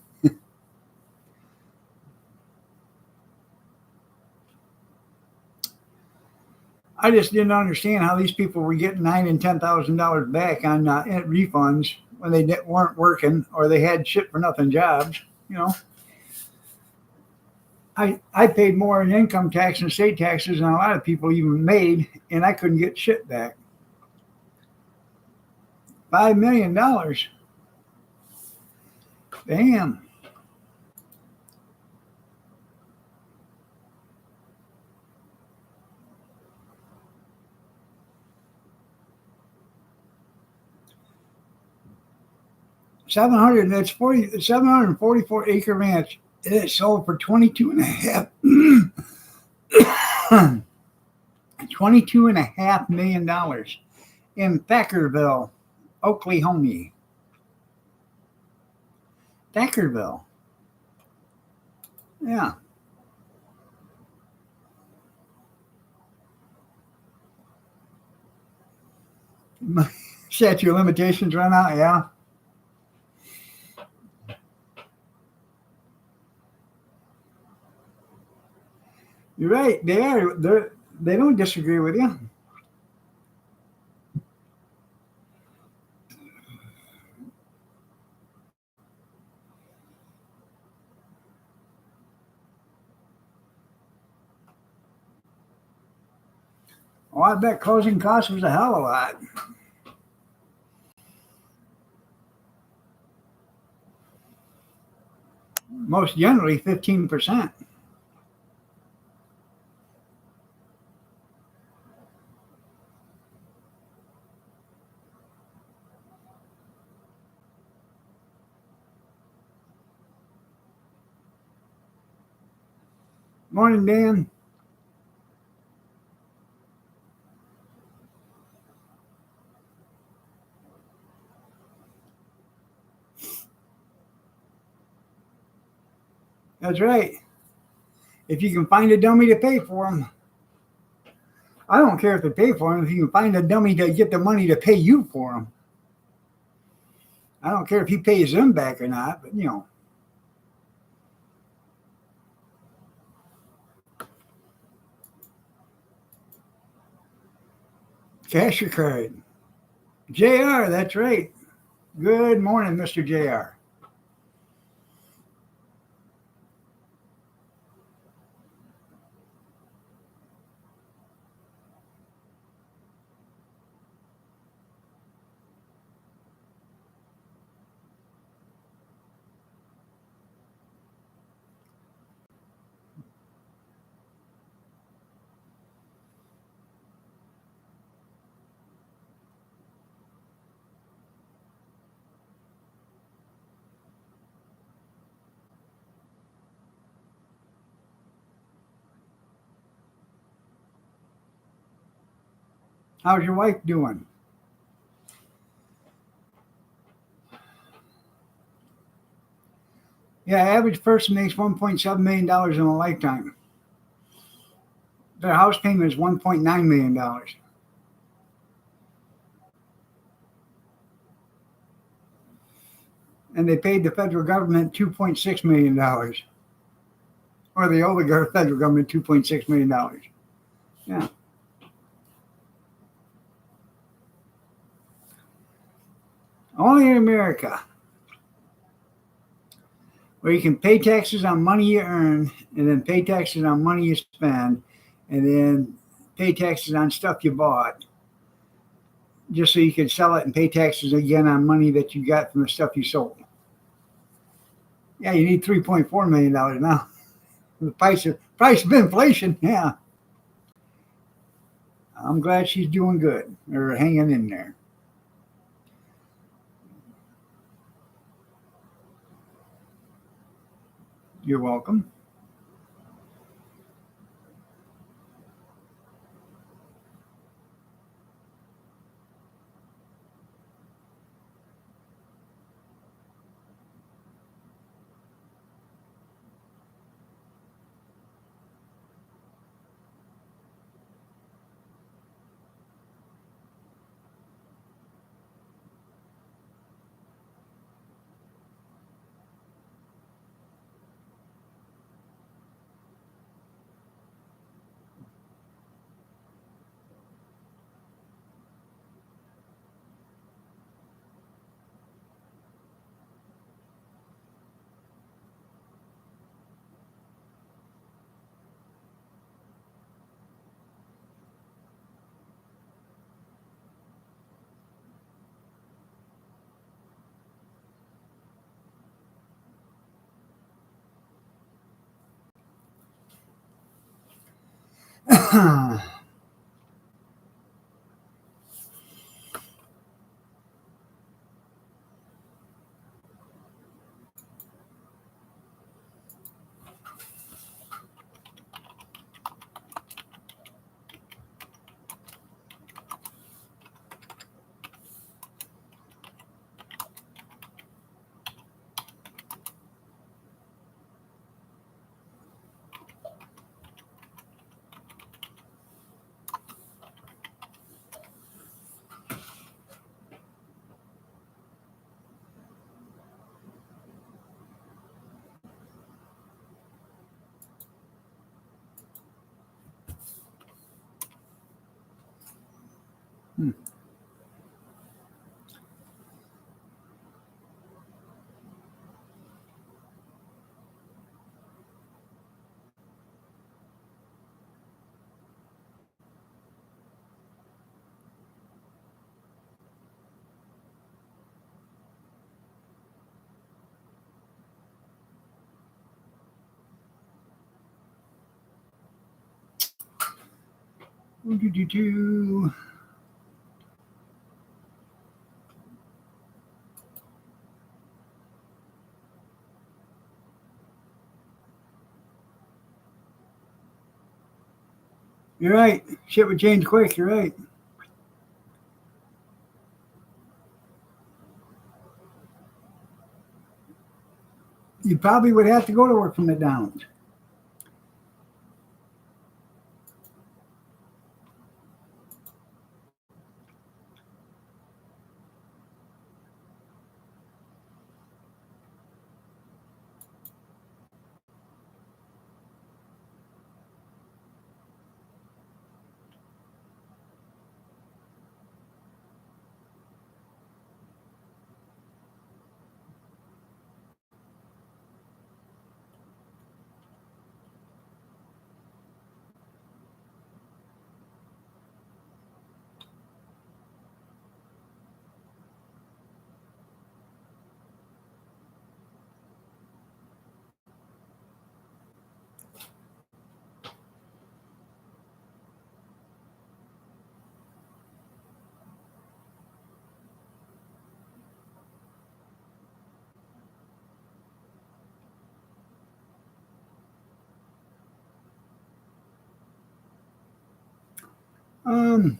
I just didn't understand how these people were getting $9,000 and $10,000 back on refunds when they weren't working or they had shit for nothing jobs. You know, I paid more in income tax and state taxes than a lot of people even made, and I couldn't get shit back. $5 million. Damn. That's 744 acre ranch. It sold for $22.5 million in Thackerville, Oklahoma. Thackerville. Yeah. Statute of limitations run out, yeah. You're right. They are. They don't disagree with you. Oh, I bet closing costs was a hell of a lot. Most generally, 15%. Morning, Dan. That's right. If you can find a dummy to pay for them. I don't care if they pay for them. If you can find a dummy to get the money to pay you for them. I don't care if he pays them back or not, but Cash your card. JR, that's right. Good morning, Mr. JR. How's your wife doing? Yeah, average person makes $1.7 million in a lifetime. Their house payment is $1.9 million. And they paid the federal government $2.6 million. Or they owe the federal government $2.6 million. Yeah. Only in America, where you can pay taxes on money you earn, and then pay taxes on money you spend, and then pay taxes on stuff you bought, just so you can sell it and pay taxes again on money that you got from the stuff you sold. Yeah, you need $3.4 million now. The price of inflation. Yeah, I'm glad she's doing good or hanging in there. You're welcome. Hmm. Do-do-do-do. You're right. Shit would change quick. You're right. You probably would have to go to work from McDonald's. Um,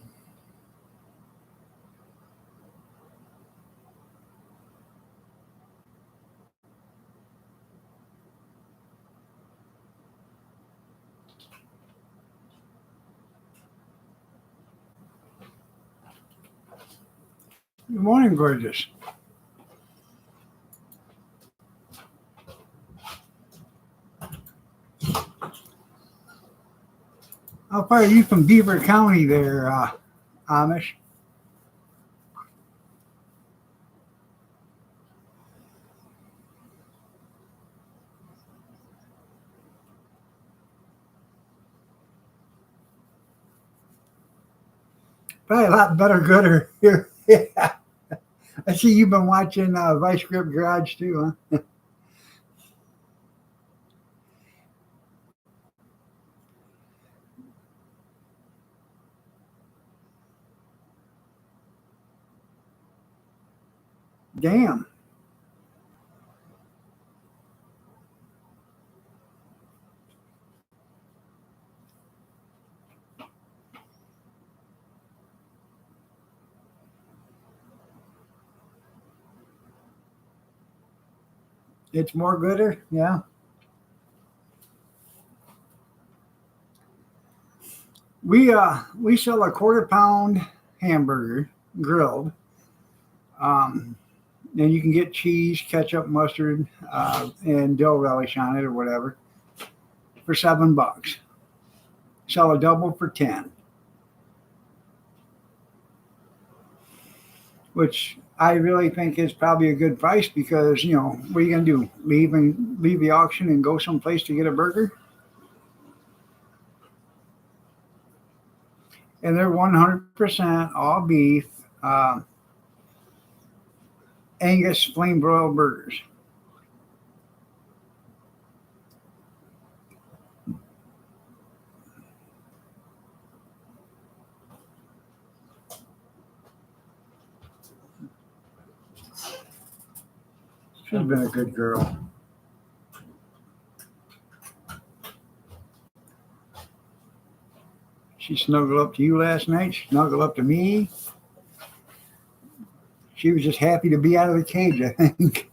Good morning, gorgeous. How far are you from Beaver County there, Amish? Probably a lot better gooder here. Yeah. I see you've been watching Vice Grip Garage too, huh? Damn. It's more gooder? Yeah. We sell a quarter pound hamburger grilled. Um, and you can get cheese, ketchup, mustard, and dill relish on it or whatever for $7. Sell a double for 10, which I really think is probably a good price because what are you gonna do? Leave the auction and go someplace to get a burger? And they're 100% all beef, uh, Angus flame broiled burgers. She's been a good girl. She snuggled up to you last night. She snuggled up to me. She was just happy to be out of the cage, I think.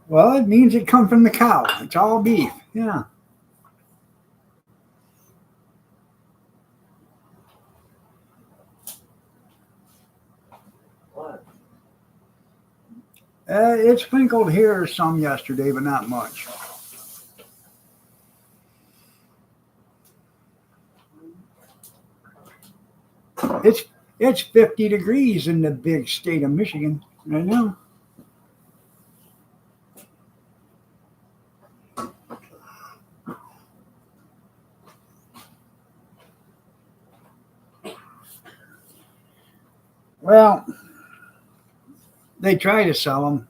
Well, it means it come from the cow. It's all beef. Yeah. It sprinkled here some yesterday, but not much. It's it's 50 degrees in the big state of Michigan. I know. Well, they try to sell them.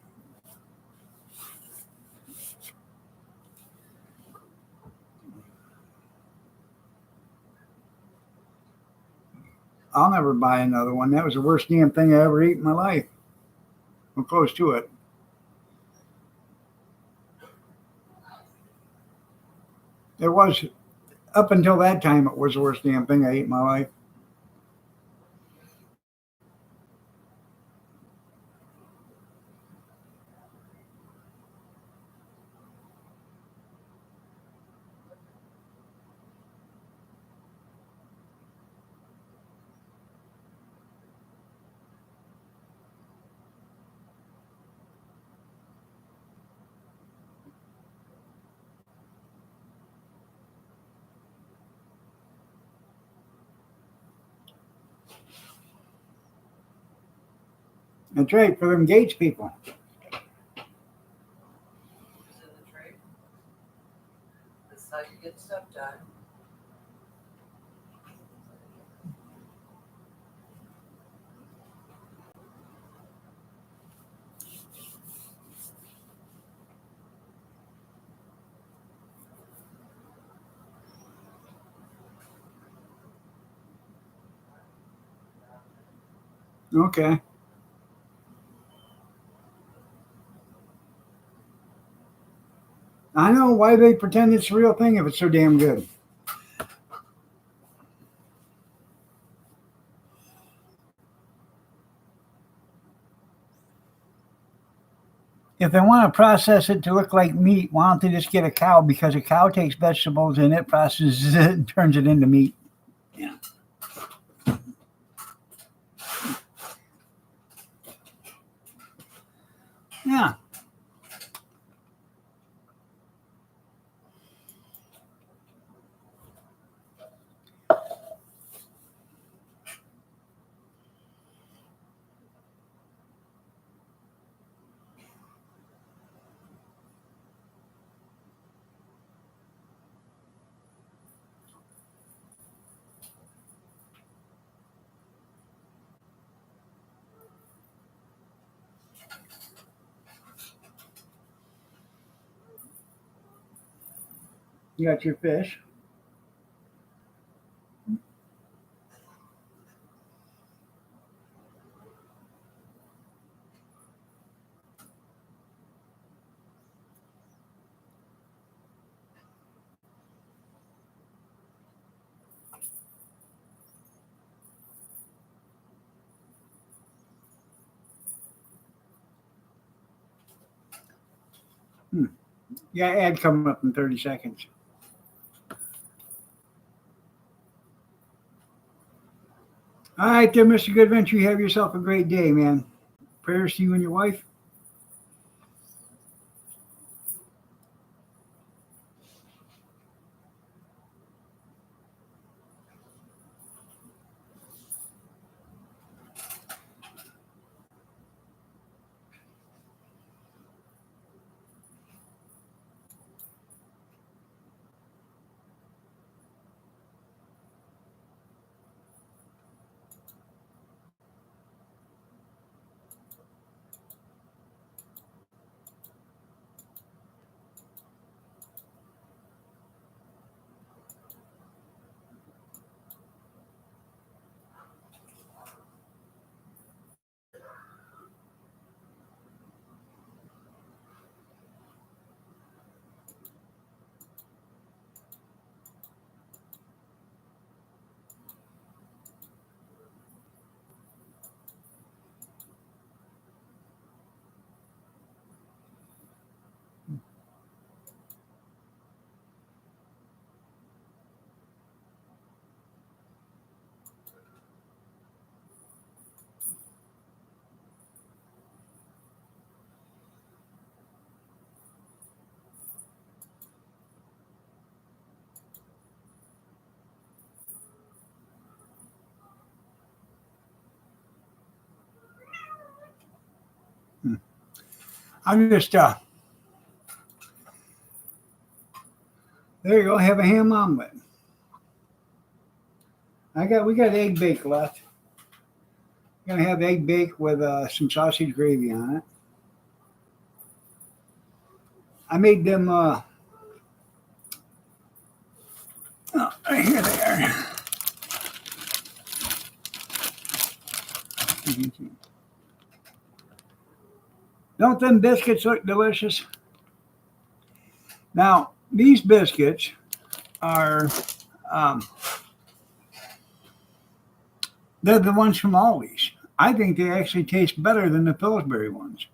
I'll never buy another one. That was the worst damn thing I ever ate in my life. I'm close to it. It was up until that time. It was the worst damn thing I ate in my life. That's right for them Gates people. Okay. I know why they pretend it's a real thing if it's so damn good. If they want to process it to look like meat, why don't they just get a cow? Because a cow takes vegetables and it processes it and turns it into meat. Yeah. Yeah. You got your fish. Hmm. Yeah, ad coming up in 30 seconds. All right, there, Mr. Goodventure. You have yourself a great day, man. Prayers to you and your wife. Hmm. I'm just there you go. Have a ham omelet. We got egg bake left. Gonna have egg bake with some sausage gravy on it. I made them. Oh, here they are. Don't them biscuits look delicious? Now these biscuits are um, they're the ones from Aldi's. I think they actually taste better than the Pillsbury ones.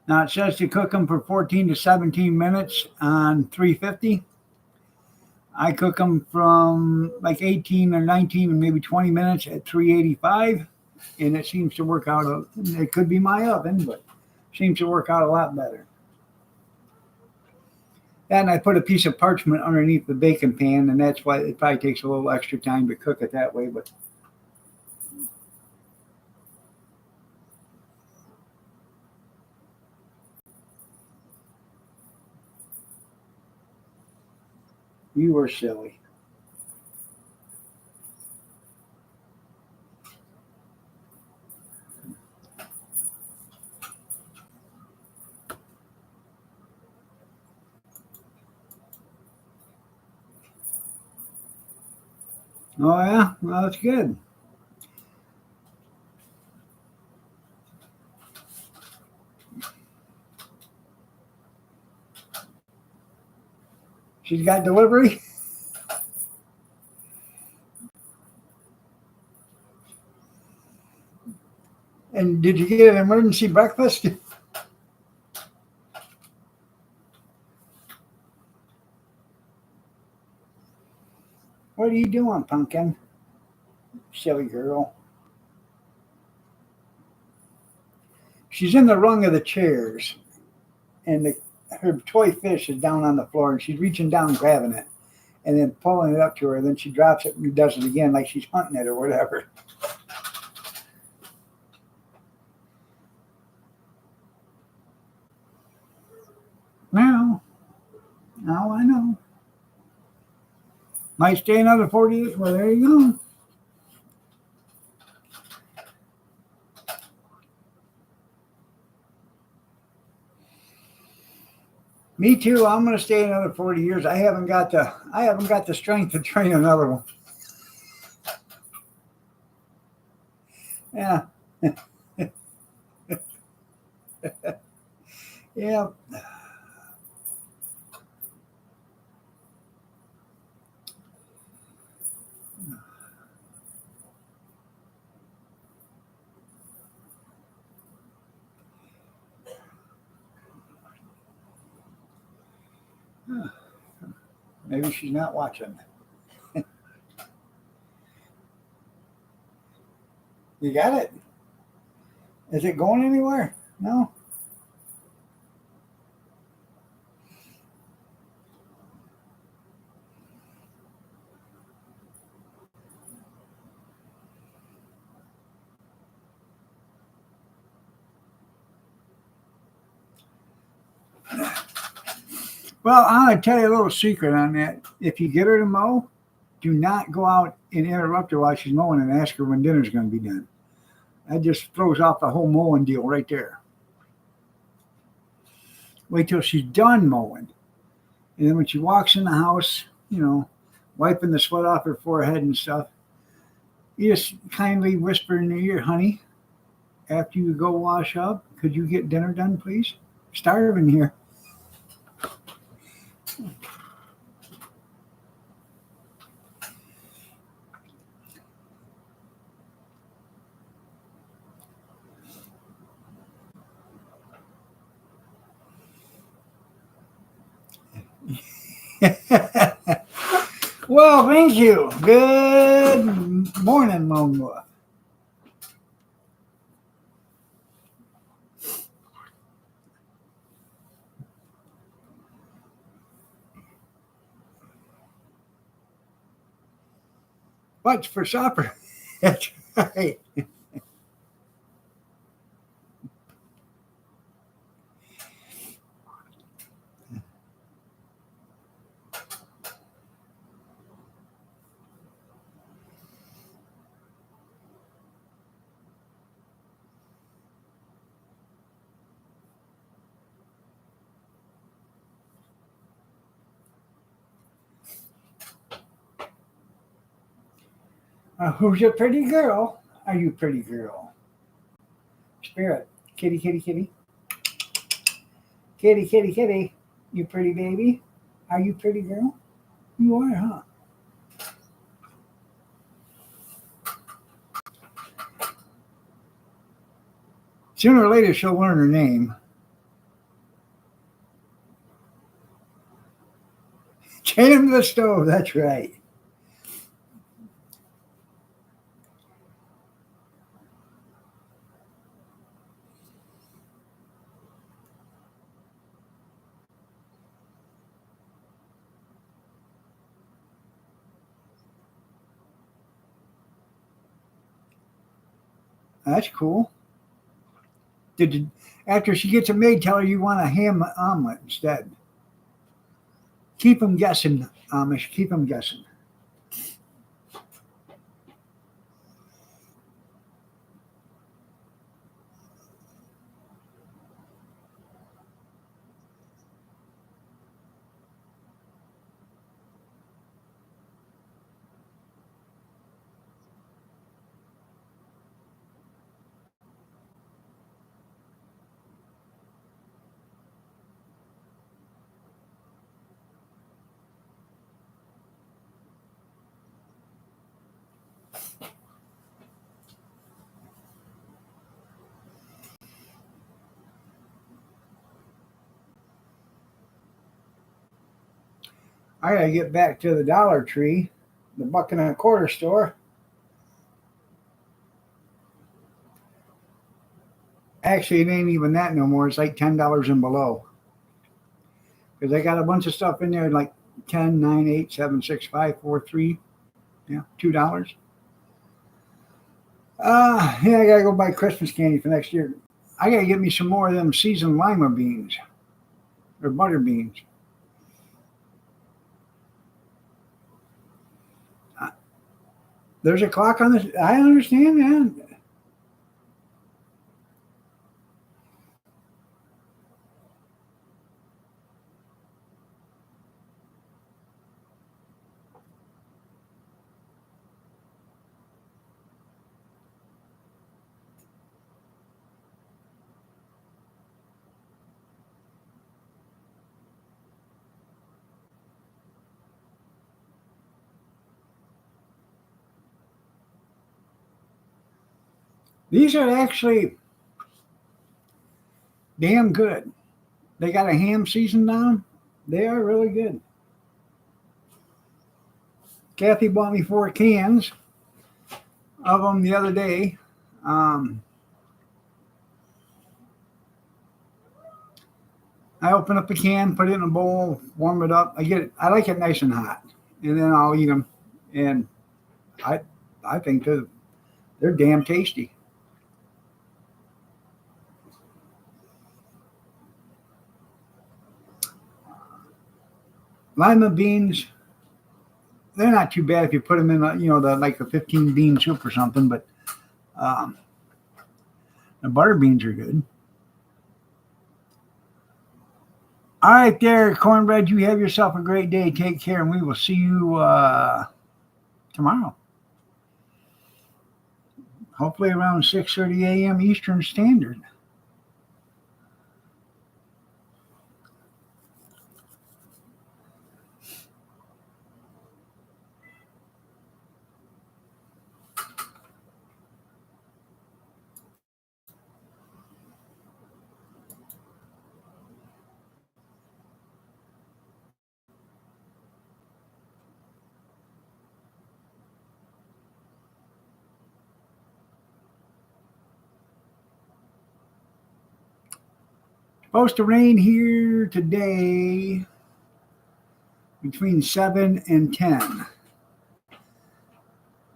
Now it says to cook them for 14 to 17 minutes on 350. I cook them from like 18 or 19 and maybe 20 minutes at 385, and it seems to work out. It could be my oven, but seems to work out a lot better. And I put a piece of parchment underneath the baking pan, and that's why it probably takes a little extra time to cook it that way. But you were silly. Oh yeah, well that's good. She's got delivery. And did you get an emergency breakfast? What are you doing, pumpkin? Silly girl. She's in the rung of the chairs, and her toy fish is down on the floor, and she's reaching down, grabbing it, and then pulling it up to her. And then she drops it and does it again, like she's hunting it or whatever. Now, now I know. Might stay another 48. Well, there you go. Me too. I'm going to stay another 40 years. I haven't got the strength to train another one. Yeah. Yeah. Maybe she's not watching. You got it? Is it going anywhere? No. Well, I'm going to tell you a little secret on that. If you get her to mow, do not go out and interrupt her while she's mowing and ask her when dinner's going to be done. That just throws off the whole mowing deal right there. Wait till she's done mowing. And then when she walks in the house, wiping the sweat off her forehead and stuff, you just kindly whisper in her ear, honey, after you go wash up, could you get dinner done, please? Starving here. Well, thank you. Good morning, Lone Wolf. What's for supper? That's right. Who's your pretty girl? Are you pretty girl? Spirit. Kitty, kitty, kitty. Kitty, kitty, kitty. You pretty baby? Are you pretty girl? You are, huh? Sooner or later, she'll learn her name. Chain him to the stove. That's right. That's cool. Did you, after she gets a maid, tell her you want a ham omelet instead. Keep them guessing, Amish. Keep them guessing. I gotta get back to the Dollar Tree, the buck and a quarter store. Actually, it ain't even that no more. It's like $10 and below. Because I got a bunch of stuff in there like 10, 9, 8, 7, 6, 5, 4, 3. Yeah, $2. Yeah, I gotta go buy Christmas candy for next year. I gotta get me some more of them seasoned lima beans or butter beans. There's a clock on this. I understand, man. These are actually damn good. They got a ham seasoned on. They are really good. Kathy bought me 4 cans of them the other day. Um, I open up a can, put it in a bowl, warm it up. I like it nice and hot, and then I'll eat them. And I, I think they're damn tasty. Lima beans, they're not too bad if you put them in, the like a 15 bean soup or something. But um, the butter beans are good. All right, there, Cornbread. You have yourself a great day. Take care, and we will see you tomorrow. Hopefully around 6:30 a.m. Eastern Standard. Supposed to rain here today between 7 and 10.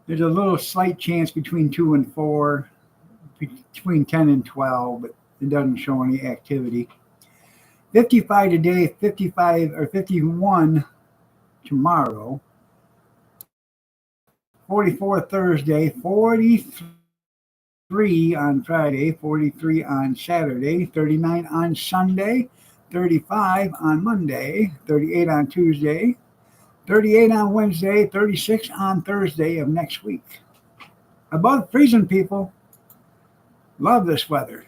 There's a little slight chance between 2 and 4, between 10 and 12, but it doesn't show any activity. 55 today, 55 or 51 tomorrow, 44 Thursday, 43 on Friday, 43 on Saturday, 39 on Sunday, 35 on Monday, 38 on Tuesday, 38 on Wednesday, 36 on Thursday of next week. Above freezing, people. Love this weather.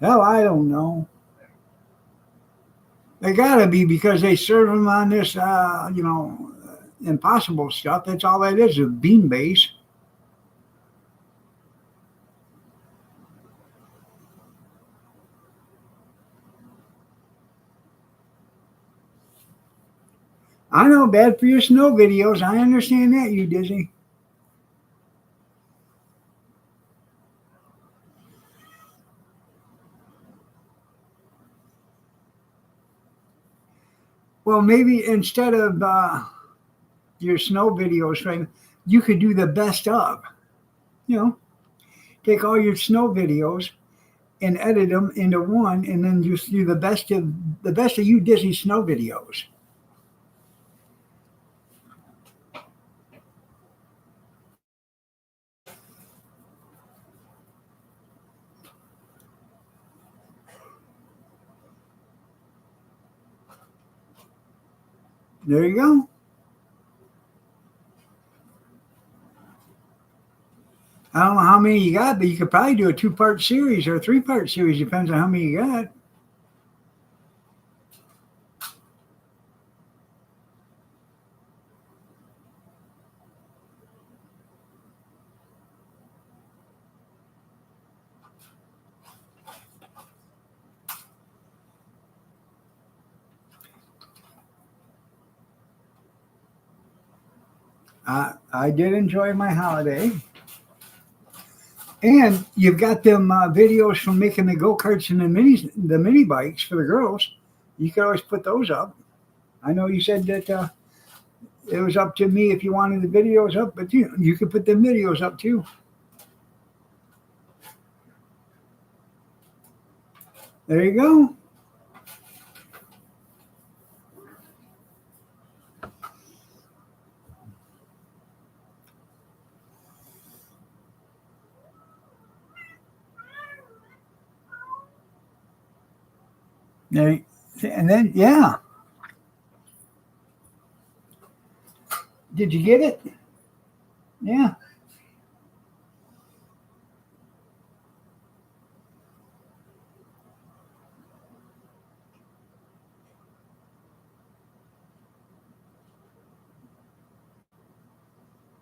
Hell, I don't know. They gotta be because they serve them on this, impossible stuff. That's all that is, a bean base. I know, bad for your snow videos. I understand that, you Dizzy. Well, maybe instead of your snow videos, right, you could do the best of. You know, take all your snow videos and edit them into one, and then just do the best of you Disney snow videos. There you go. I don't know how many you got, but you could probably do a 2-part series or a 3-part series. Depends on how many you got. I did enjoy my holiday. And you've got them videos from making the go-karts and the mini bikes for the girls. You could always put those up. I know you said that it was up to me if you wanted the videos up, but you could put the videos up too. There you go. There, and then, yeah. Did you get it? Yeah.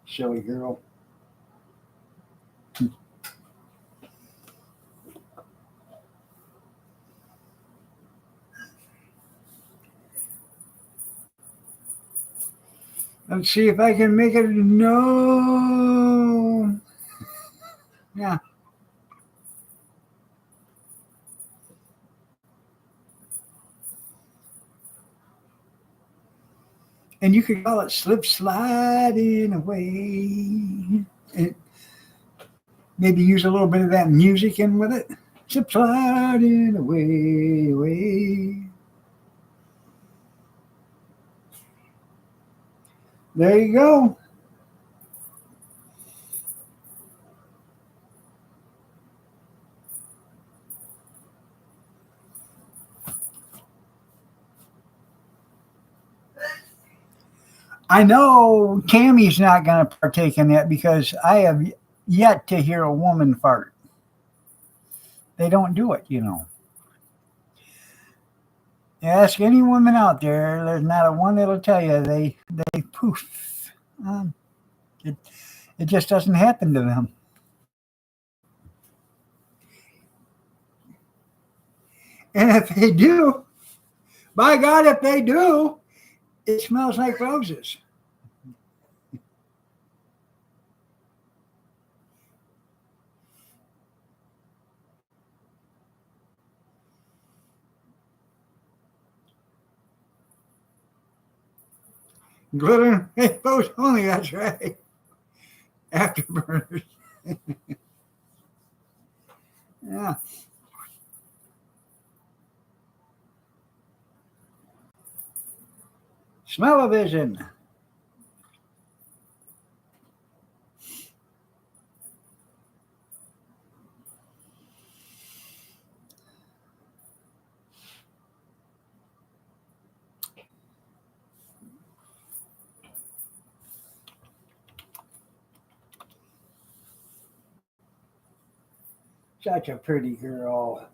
Silly girl. Let's see if I can make it. No. Yeah. And you could call it slip sliding away. And maybe use a little bit of that music in with it. Slip sliding away, away. There you go. I know Tammy's not going to partake in that because I have yet to hear a woman fart. They don't do it, you know. Ask any woman out there, there's not a one that'll tell you they poof. It, it just doesn't happen to them. And if they do, by God, if they do, it smells like roses. Glitter, those only, that's right. Afterburners. Yeah. Smell-o-vision. Such a pretty girl.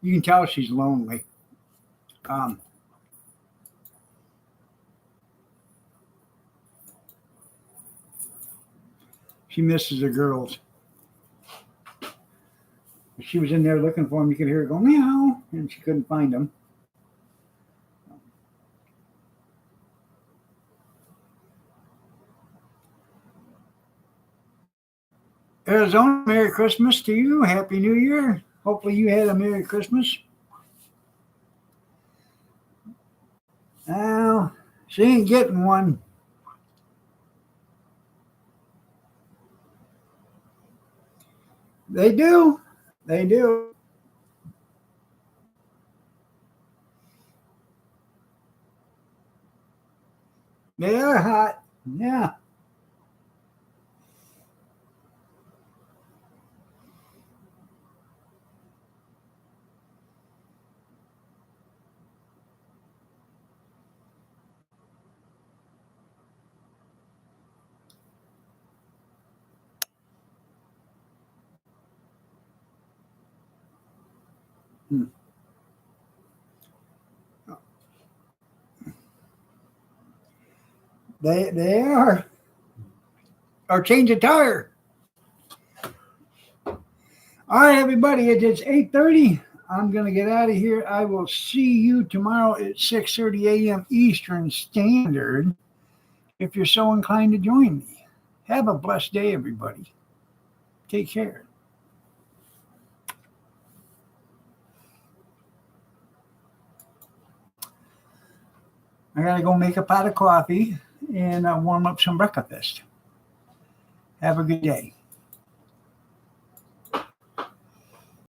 You can tell she's lonely. Um, she misses the girls. She was in there looking for them. You could hear her go meow, and she couldn't find them. Arizona, Merry Christmas to you. Happy New Year. Hopefully you had a Merry Christmas. Well, she ain't getting one. They do. They do. They are hot. Yeah. Hmm. They are. Or change a tire. All right, everybody. It's 8:30. I'm going to get out of here. I will see you tomorrow at 6:30 a.m. Eastern Standard if you're so inclined to join me. Have a blessed day, everybody. Take care. I got to go make a pot of coffee and warm up some breakfast. Have a good day.